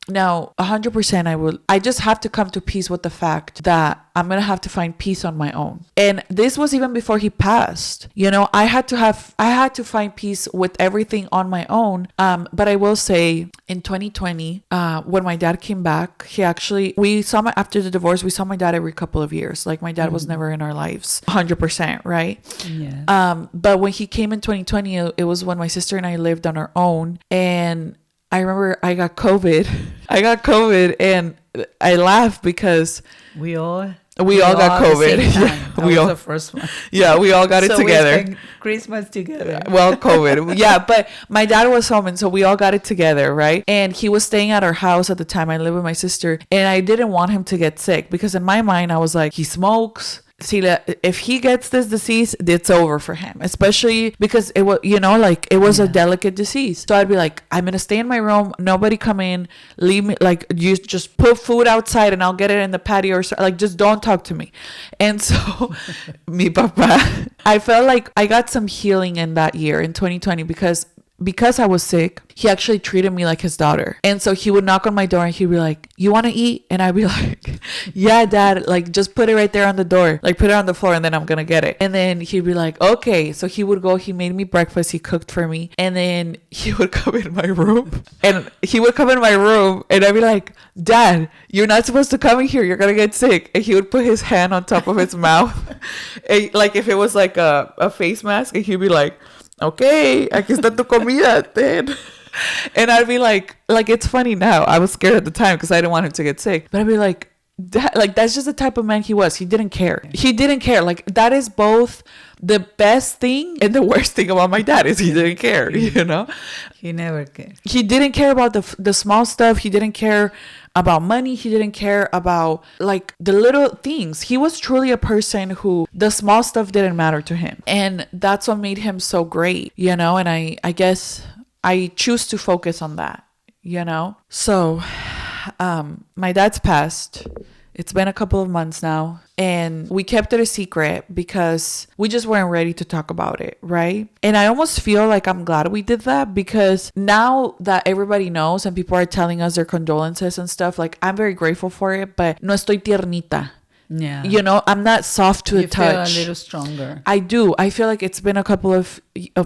Now, 100% I just have to come to peace with the fact that I'm going to have to find peace on my own. And this was even before he passed. You know, I had to find peace with everything on my own. But I will say in 2020, when my dad came back, after the divorce, we saw my dad every couple of years. Like, my dad was never in our lives 100%, right? Yeah. But when he came in 2020, it was when my sister and I lived on our own. And I remember I got COVID and I laughed because we all got COVID. We all the first one. Yeah, we all got it together. We spent Christmas together. Well, COVID. Yeah, but my dad was home and so we all got it together, right? And he was staying at our house at the time. I lived with my sister and I didn't want him to get sick because in my mind I was like, he smokes. See, if he gets this disease, it's over for him, especially because it was, you know, like it was a delicate disease. So I'd be like, I'm going to stay in my room. Nobody come in, leave me, like, you just put food outside and I'll get it in the patio or so, like, just don't talk to me. And so mi papa, I felt like I got some healing in that year in 2020 because I was sick, he actually treated me like his daughter. And so he would knock on my door and he'd be like, you want to eat? And I'd be like, yeah, dad, like just put it right there on the door, like put it on the floor and then I'm going to get it. And then he'd be like, okay. So he would go, he made me breakfast, he cooked for me. And then he would come in my room and I'd be like, dad, you're not supposed to come in here. You're going to get sick. And he would put his hand on top of his mouth. And, like if it was like a face mask and he'd be like, okay, aquí está tu comida, then. And I'd be like, it's funny now. I was scared at the time because I didn't want him to get sick. But I'd be like, that's just the type of man he was. He didn't care. Like, that is both the best thing and the worst thing about my dad is he didn't care, you know? He never cared. He didn't care about the small stuff. He didn't care about money. He didn't care about like the little things. He was truly a person who the small stuff didn't matter to him. And that's what made him so great, you know? And I guess I choose to focus on that, you know? So, my dad's passed. It's been a couple of months now and we kept it a secret because we just weren't ready to talk about it, right? And I almost feel like I'm glad we did that because now that everybody knows and people are telling us their condolences and stuff, like I'm very grateful for it, but no estoy tiernita. Yeah. You know, I'm not soft to the touch. You feel a little stronger. I do. I feel like it's been a couple of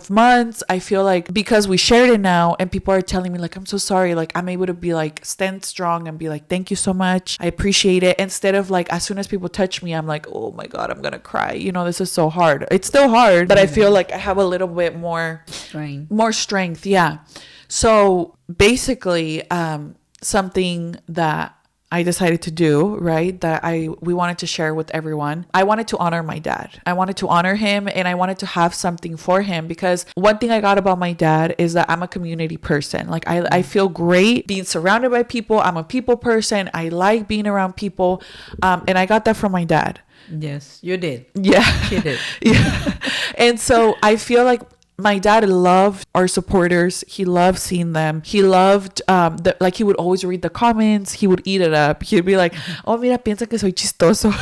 months. I feel like because we shared it now and people are telling me like, I'm so sorry. Like I'm able to be like, stand strong and be like, thank you so much. I appreciate it. Instead of like, as soon as people touch me, I'm like, oh my God, I'm going to cry. You know, this is so hard. It's still hard, but I feel like I have a little bit more strength. Yeah. So basically, something that I decided to do, right, that we wanted to share with everyone. I wanted to honor my dad. I wanted to honor him and I wanted to have something for him because one thing I got about my dad is that I'm a community person. Like I feel great being surrounded by people. I'm a people person. I like being around people. And I got that from my dad. Yes, you did. Yeah. He did. Yeah. And so I feel like my dad loved our supporters. He loved seeing them. He loved, like he would always read the comments. He would eat it up. He'd be like, oh, mira, piensa que soy chistoso.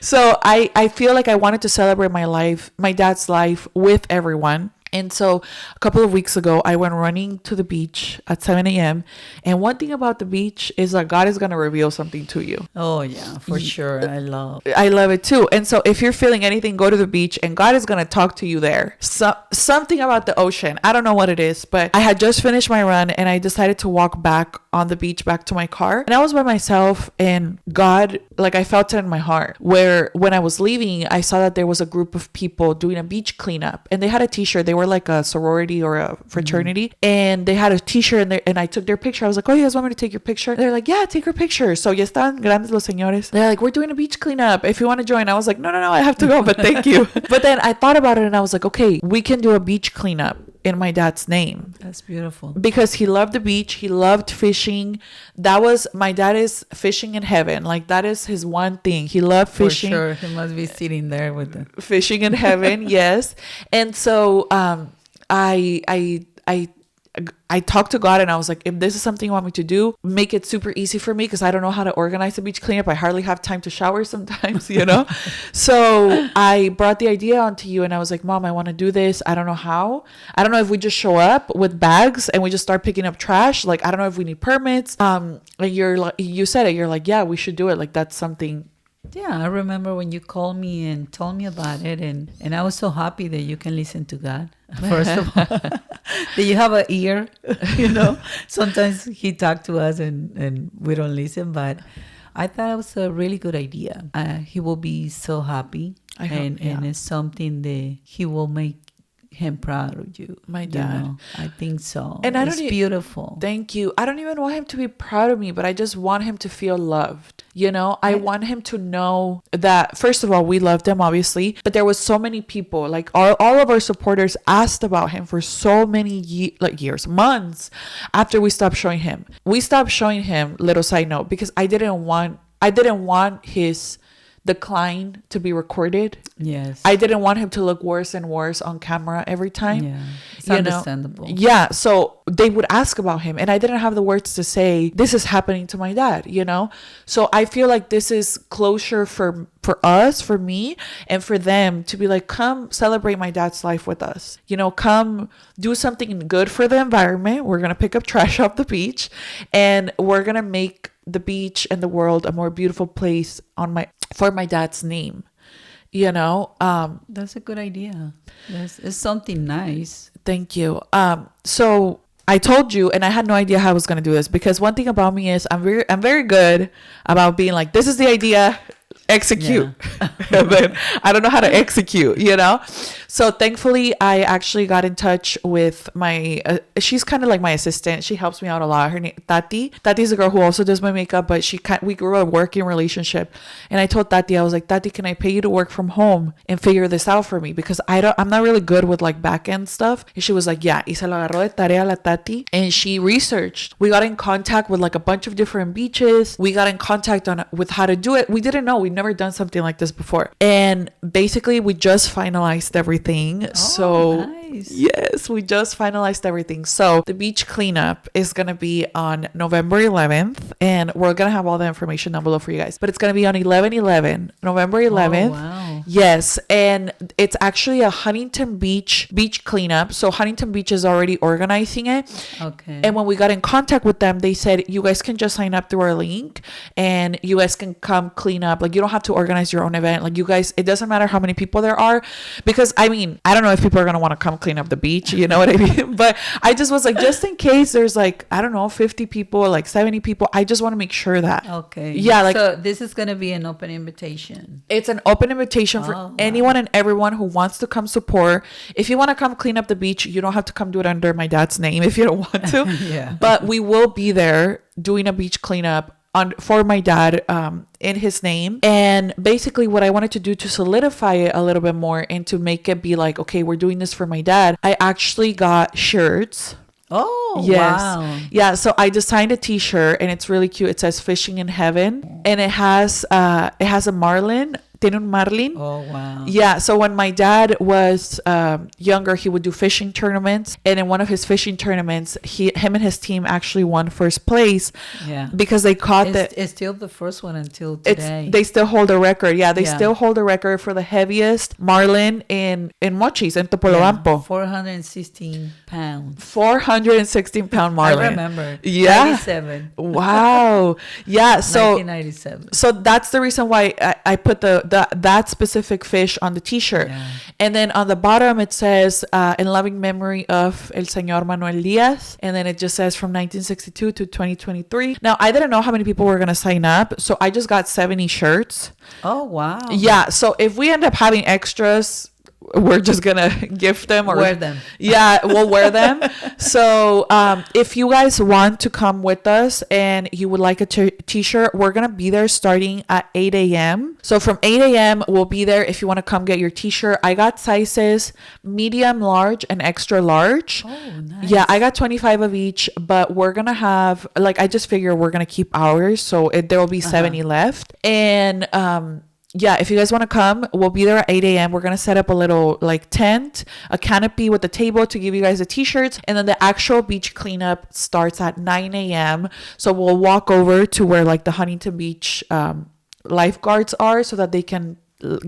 So I feel like I wanted to celebrate my dad's life with everyone. And so a couple of weeks ago, I went running to the beach at 7 a.m. And one thing about the beach is that God is going to reveal something to you. Oh, yeah, for sure. I love it too. And so if you're feeling anything, go to the beach and God is going to talk to you there. Something about the ocean. I don't know what it is, but I had just finished my run and I decided to walk back on the beach back to my car, and I was by myself, and God, like, I felt it in my heart where when I was leaving, I saw that there was a group of people doing a beach cleanup, and they had a t-shirt. They were like a sorority or a fraternity, and they had a t-shirt, and I took their picture. I was like, oh, you guys want me to take your picture? They're like, yeah, take your picture. So ya están grandes los señores. They're like, we're doing a beach cleanup if you want to join. I was like, no, I have to go, but thank you. But then I thought about it, and I was like, okay, we can do a beach cleanup in my dad's name. That's beautiful. Because he loved the beach, he loved fishing. That was, my dad is fishing in heaven. Like, that is his one thing. He loved fishing. For sure, he must be sitting there with the fishing in heaven. Yes. And so I talked to God, and I was like, if this is something you want me to do, make it super easy for me, because I don't know how to organize a beach cleanup. I hardly have time to shower sometimes, you know? So I brought the idea onto you, and I was like, Mom, I want to do this. I don't know how. I don't know if we just show up with bags and we just start picking up trash. Like, I don't know if we need permits. And you're like, you said it. You're like, yeah, we should do it. Like, that's something. Yeah, I remember when you called me and told me about it, and I was so happy that you can listen to God. First of all, that you have an ear, you know. Sometimes he talked to us and we don't listen, but I thought it was a really good idea. He will be so happy, and it's something that he will make him proud of you. My dad. You know? I think so. And it's beautiful. Thank you. I don't even want him to be proud of me, but I just want him to feel loved. You know, I want him to know that, first of all, we loved him, obviously, but there was so many people, like all of our supporters asked about him for so many years, months after we stopped showing him. We stopped showing him, little side note, because I didn't want his decline to be recorded. Yes. I didn't want him to look worse and worse on camera every time. Yeah. It's understandable. Yeah. So they would ask about him, and I didn't have the words to say, this is happening to my dad, you know? So I feel like this is closure for us, for me, and for them to be like, come celebrate my dad's life with us. You know, come do something good for the environment. We're going to pick up trash off the beach, and we're going to make the beach and the world a more beautiful place for my dad's name. You know, that's a good idea. It's something nice. Thank you. So I told you, and I had no idea how I was going to do this, because one thing about me is I'm very good about being like, this is the idea, execute. Yeah. And then I don't know how to execute, you know? So thankfully, I actually got in touch with my, she's kind of like my assistant. She helps me out a lot. Her name, Tati. Tati's a girl who also does my makeup, but we grew a working relationship. And I told Tati, I was like, Tati, can I pay you to work from home and figure this out for me? Because I'm not really good with like back end stuff. And she was like, yeah. Y se lo agarró de tarea la Tati. And she researched. We got in contact with like a bunch of different beaches. We got in contact with how to do it. We didn't know. We'd never done something like this before. And basically, we just finalized everything. So nice. Yes, we just finalized everything. So the beach cleanup is going to be on November 11th, and we're going to have all the information down below for you guys, but it's going to be on 11/11, November 11th. Oh, wow. Yes. And it's actually a Huntington Beach cleanup. So Huntington Beach is already organizing it. Okay. And when we got in contact with them, they said, you guys can just sign up through our link and you guys can come clean up. Like, you don't have to organize your own event. Like, you guys, it doesn't matter how many people there are, because I mean, I don't know if people are going to want to come clean up the beach, you know what I mean? But I just was like, just in case there's like, I don't know, 50 people, like 70 people, I just want to make sure that. Okay. Yeah. Like, so this is going to be an open invitation. It's an open invitation for anyone and everyone who wants to come support. If you want to come clean up the beach, you don't have to come do it under my dad's name if you don't want to. Yeah. But we will be there doing a beach cleanup for my dad in his name. And basically what I wanted to do to solidify it a little bit more and to make it be like, okay, we're doing this for my dad, I actually got shirts. Oh, yes. Wow. Yeah, so I designed a t-shirt and it's really cute. It says Fishing in Heaven, and it has a marlin. Tiene un marlin. Oh, wow. Yeah, so when my dad was younger, he would do fishing tournaments, and in one of his fishing tournaments, him and his team actually won first place. Yeah, because they caught it's still the first one until today. They still hold a record. Yeah, they still hold a record for the heaviest marlin in Mochis, in Topolobampo. 416 pounds. 416-pound marlin. I remember. Yeah. 97. Wow. Yeah. So 1997. So that's the reason why I put the that specific fish on the t-shirt. Yeah. And then on the bottom it says in loving memory of El Señor Manuel Diaz, and then it just says from 1962 to 2023. Now I didn't know how many people were gonna sign up, so I just got 70 shirts. Oh, wow. Yeah, so if we end up having extras, we're just gonna gift them or wear them. Yeah, we'll wear them. So if you guys want to come with us and you would like a t-shirt, we're gonna be there starting at 8 a.m. So from 8 a.m. we'll be there if you want to come get your t-shirt. I got sizes medium, large, and extra large. Oh, nice. Yeah, I got 25 of each, but we're gonna have, like, I just figure we're gonna keep ours, so there will be 70 left. And yeah, if you guys want to come, we'll be there at 8 a.m. We're going to set up a little like tent, a canopy with a table to give you guys the t-shirts. And then the actual beach cleanup starts at 9 a.m. So we'll walk over to where like the Huntington Beach lifeguards are so that they can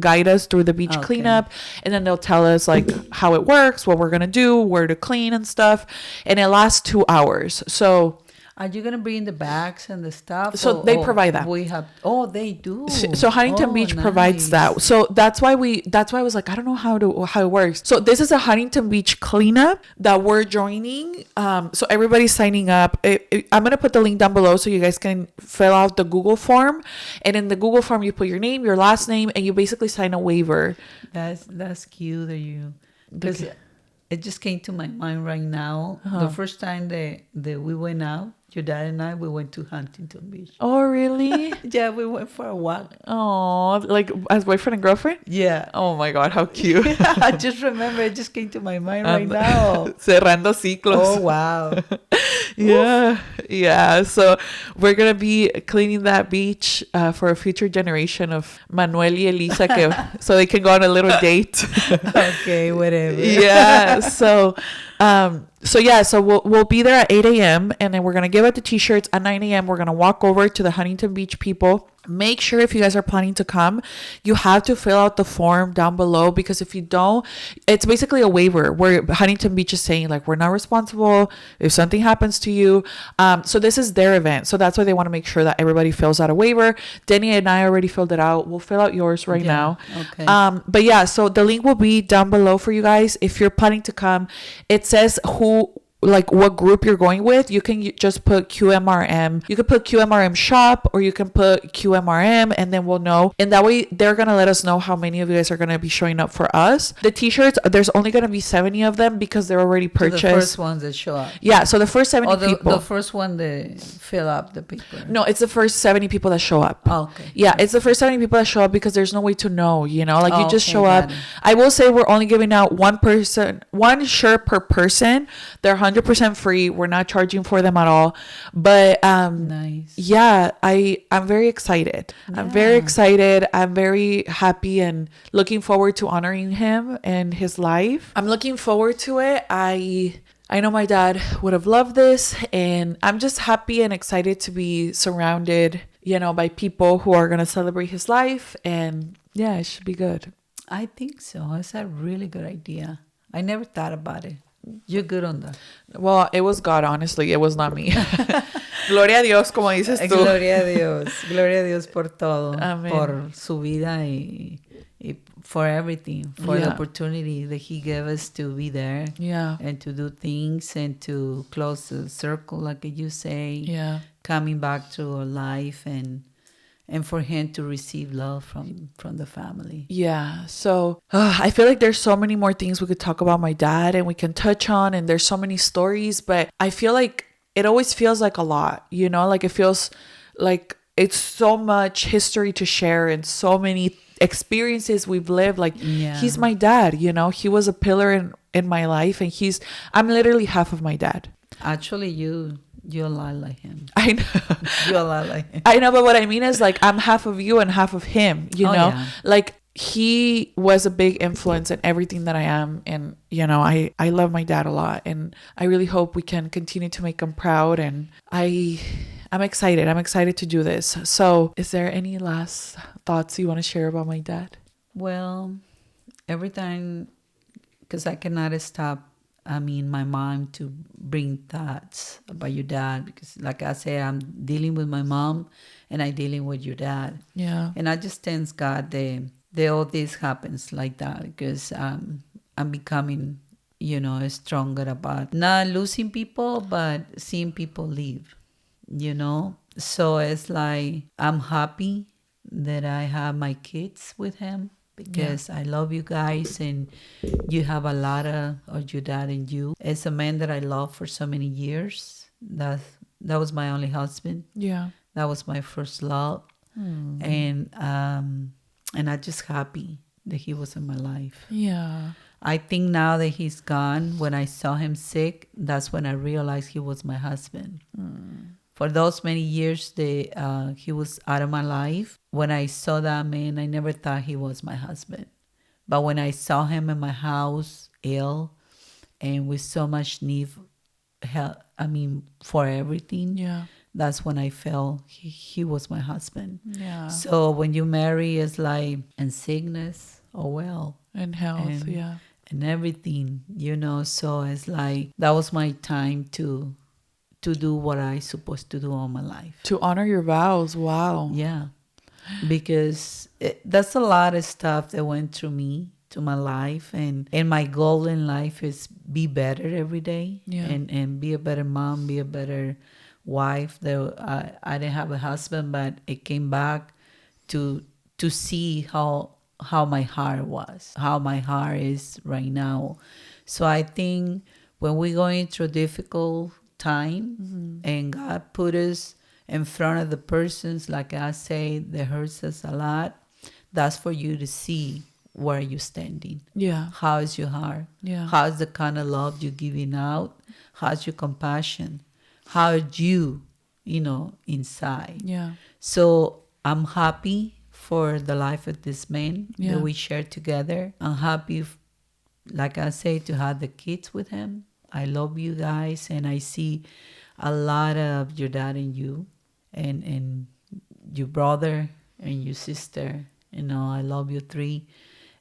guide us through the beach cleanup. And then they'll tell us like how it works, what we're going to do, where to clean and stuff. And it lasts 2 hours. So... Are you gonna bring the bags and the stuff? So they provide that. We have. Oh, they do. So Huntington Beach provides that. So that's why I was like, I don't know how it works. So this is a Huntington Beach cleanup that we're joining. So everybody's signing up. I'm gonna put the link down below so you guys can fill out the Google form. And in the Google form, you put your name, your last name, and you basically sign a waiver. That's cute. Because it just came to my mind right now. The first time that we went out, your dad and I, we went to Huntington Beach. Oh, really? Yeah, we went for a walk. Oh, like as boyfriend and girlfriend? Yeah. Oh my God, how cute. I just remember, it just came to my mind right now. Cerrando ciclos. Oh, wow. Yeah. Yeah. So we're going to be cleaning that beach for a future generation of Manuel y Elisa so they can go on a little date. Okay, whatever. Yeah. So we'll be there at 8 a.m. and then we're going to give out the t-shirts at 9 a.m. We're going to walk over to the Huntington Beach people. Make sure if you guys are planning to come, you have to fill out the form down below, because if you don't, it's basically a waiver where Huntington Beach is saying like, we're not responsible if something happens to you. So this is their event. So that's why they want to make sure that everybody fills out a waiver. Denny and I already filled it out. We'll fill out yours right now. Okay. But yeah, so the link will be down below for you guys. If you're planning to come, it says what group you're going with. You can just put QMRM. You could put QMRM shop, or you can put QMRM, and then we'll know. And that way they're going to let us know how many of you guys are going to be showing up for us. The t-shirts, there's only going to be 70 of them because they're already purchased. So the first ones that show up. Yeah, so the first 70 people. The first one that fill up the paper. No, it's the first 70 people that show up. Oh, okay. Yeah, it's the first 70 people that show up because there's no way to know, you just show got up. it. I will say we're only giving out one shirt per person. They're 100% free. We're not charging for them at all. But nice. Yeah, I'm very excited. Yeah. I'm very excited. I'm very happy and looking forward to honoring him and his life. I'm looking forward to it. I know my dad would have loved this, and I'm just happy and excited to be surrounded, by people who are going to celebrate his life. And yeah, it should be good. I think so. It's a really good idea. I never thought about it. You're good on that. Well, it was God, honestly. It was not me. Gloria a Dios, como dices tú. Gloria a Dios. Gloria a Dios por todo. Amen. Por su vida y for everything. For the opportunity that he gave us to be there. Yeah. And to do things and to close the circle, like you say. Yeah. Coming back to our life and for him to receive love from the family. Yeah. So I feel like there's so many more things we could talk about my dad and we can touch on, and there's so many stories, but I feel like it always feels like a lot, like it feels like it's so much history to share and so many experiences we've lived. Like he's my dad, he was a pillar in my life, and I'm literally half of my dad. Actually, you're a lot like him. I know. You're a lot like him. I know, but what I mean is like I'm half of you and half of him, know? Yeah. Like he was a big influence in everything that I am. And, I love my dad a lot. And I really hope we can continue to make him proud. And I'm excited. I'm excited to do this. So is there any last thoughts you want to share about my dad? Well, every time, because I cannot stop my mom to bring thoughts about your dad, because like I said, I'm dealing with my mom and I'm dealing with your dad. Yeah. And I just thank God that all this happens like that, because I'm becoming, stronger about not losing people, but seeing people leave, So it's like I'm happy that I have my kids with him, because I love you guys, and you have a lot of your dad in you. It's a man that I love for so many years. That was my only husband. Yeah. That was my first love. And I'm just happy that he was in my life. Yeah. I think now that he's gone, when I saw him sick, that's when I realized he was my husband. For those many years that he was out of my life, when I saw that man, I never thought he was my husband. But when I saw him in my house, ill, and with so much need, help, for everything, Yeah. that's when I felt he was my husband. Yeah. So when you marry, it's like in sickness or well. And health. Yeah. And everything, So it's like that was my time to do what I supposed to do all my life. To honor your vows. Wow. Yeah. Because that's a lot of stuff that went through me, to my life. And my goal in life is be better every day. Yeah. And be a better mom, be a better wife. I didn't have a husband, but it came back to see how my heart was, how my heart is right now. So I think when we're going through a difficult time, and God put us in front of the persons, like I say, that hurts us a lot, that's for you to see where you're standing. Yeah. How is your heart? Yeah. How's the kind of love you're giving out? How's your compassion? How are you, inside? Yeah. So I'm happy for the life of this man Yeah. that we share together. I'm happy, like I say, to have the kids with him. I love you guys, and I see a lot of your dad in you, and your brother and your sister. I love you three,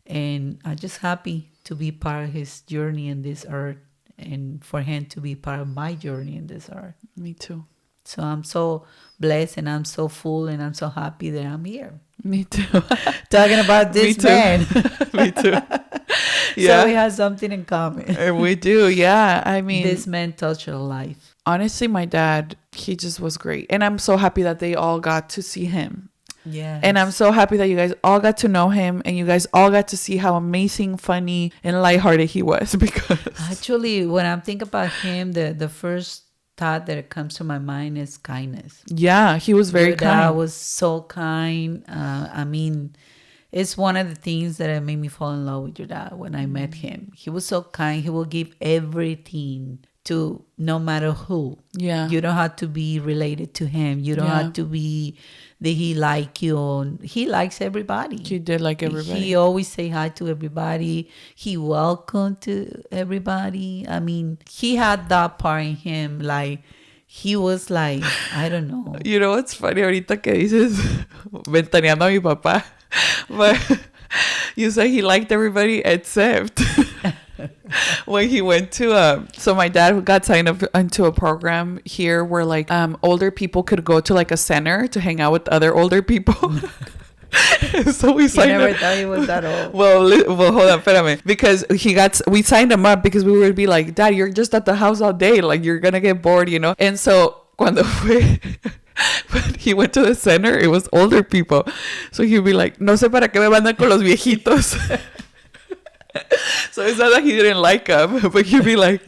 and I'm just happy to be part of his journey in this earth, and for him to be part of my journey in this earth. Me too. So I'm so blessed, and I'm so full, and I'm so happy that I'm here. Me too. Talking about this man. Me too. Yeah. So we have something in common. We do. Yeah. I mean, This man touched our life. honestly, my dad, he just was great. And I'm so happy that they all got to see him. Yeah. And I'm so happy that you guys all got to know him, and you guys all got to see how amazing, funny, and lighthearted he was. Because Actually, when I'm thinking about him, the first thought that comes to my mind is kindness. yeah, he was very Your dad kind. was so kind. It's one of the things that made me fall in love with your dad when I met him. He was so kind. He will give everything to no matter who. Yeah. You don't have to be related to him. You don't have to be that he like you. He likes everybody. He did like everybody. He always say hi to everybody. He welcomed to everybody. He had that part in him. Like, he was like, I don't know. You know what's funny ahorita que dices ventaneando a mi papá? But you say he liked everybody except when he went to so my dad got signed up into a program here where like older people could go to like a center to hang out with other older people. So we signed never up. thought he was that old. Well, hold on, espérame. Because we signed him up because we would be like, Dad, you're just at the house all day. Like, you're going to get bored, And so, when he went to the center, it was older people. So he'd be like, no sé para qué me mandan con los viejitos. So it's not that he didn't like them, but he'd be like,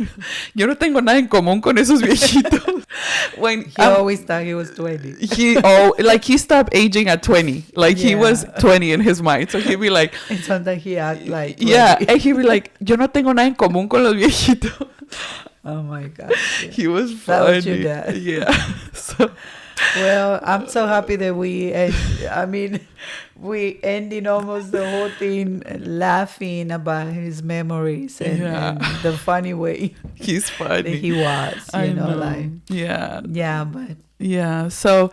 yo no tengo nada en común con esos viejitos. When He always thought he was 20. he stopped aging at 20. Like, he was 20 in his mind. So he'd be like, And sometimes he act like 20. yeah, and he'd be like, yo no tengo nada en común con los viejitos. Oh my God. Yeah. He was funny. That was your dad. Yeah. So Well, I'm so happy that we ending almost the whole thing laughing about his memories and the funny way he's funny. that he was, I know. like, yeah. yeah, but Yeah. So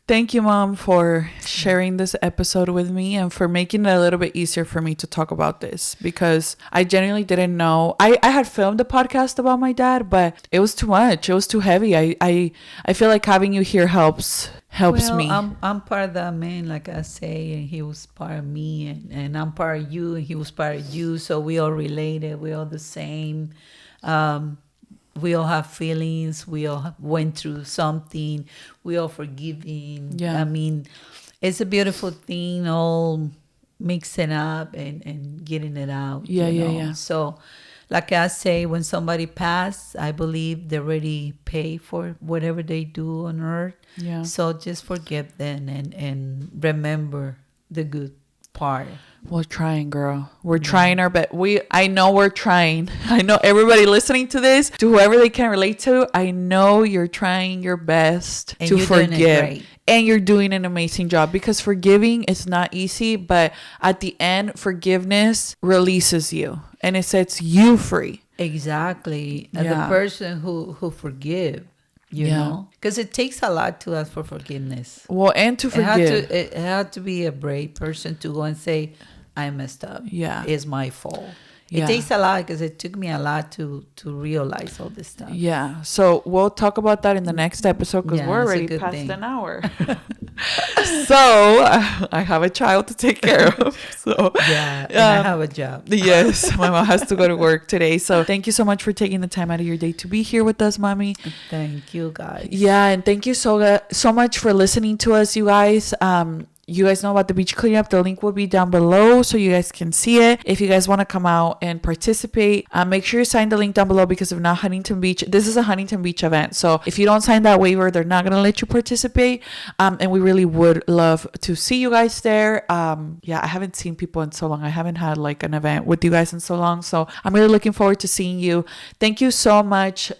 Thank you, Mom, for sharing this episode with me and for making it a little bit easier for me to talk about this, because I genuinely didn't know. I had filmed a podcast about my dad, but it was too much. It was too heavy. I feel like having you here helps me. I'm part of that man, like I say, and he was part of me, and I'm part of you, and he was part of you. So we all related. We all the same. We all have feelings. We all went through something. We all forgiving. Yeah. I mean, it's a beautiful thing, all mixing up and getting it out. Yeah. So, like I say, when somebody passed, I believe they already pay for whatever they do on earth. Yeah. So just forgive them and remember the good part. We're trying, girl. We're trying our best. I know we're trying. I know everybody listening to this, to whoever they can relate to, I know you're trying your best And to you're doing it forgive. great. And you're doing an amazing job, because forgiving is not easy, but at the end, forgiveness releases you and it sets you free. Exactly. And Yeah. the person who forgive, you know, because it takes a lot to ask for forgiveness. Well, and to forgive. It had to be a brave person to go and say, I messed up. Yeah. It's my fault. Yeah. It takes a lot, because it took me a lot to realize all this stuff. Yeah. So we'll talk about that in the next episode, because Yeah, we're it's a already good past thing. an hour. So I have a child to take care of. So Yeah, and I have a job. Yes, my mom has to go to work today. So thank you so much for taking the time out of your day to be here with us, Mommy. Thank you, guys. Yeah, and thank you so much for listening to us, you guys. You guys know about the beach cleanup. The link will be down below so you guys can see it. If you guys want to come out and participate, make sure you sign the link down below, because if not, Huntington Beach, this is a Huntington Beach event. So if you don't sign that waiver, they're not going to let you participate. And we really would love to see you guys there. Yeah, I haven't seen people in so long. I haven't had like an event with you guys in so long. So I'm really looking forward to seeing you. Thank you so much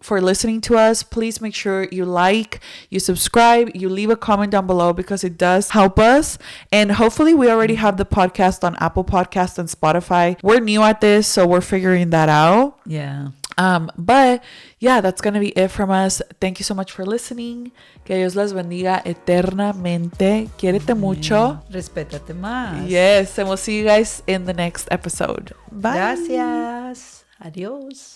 for listening to us. Please make sure you like, you subscribe, you leave a comment down below, because it does help us. And hopefully we already have the podcast on Apple Podcast and Spotify. We're new at this, so we're figuring that out. Yeah. But yeah, that's gonna be it from us. Thank you so much for listening. Que Dios les bendiga eternamente. Quiérete mucho. Respétate más. Yes, and we'll see you guys in the next episode. Bye. Gracias. Adiós.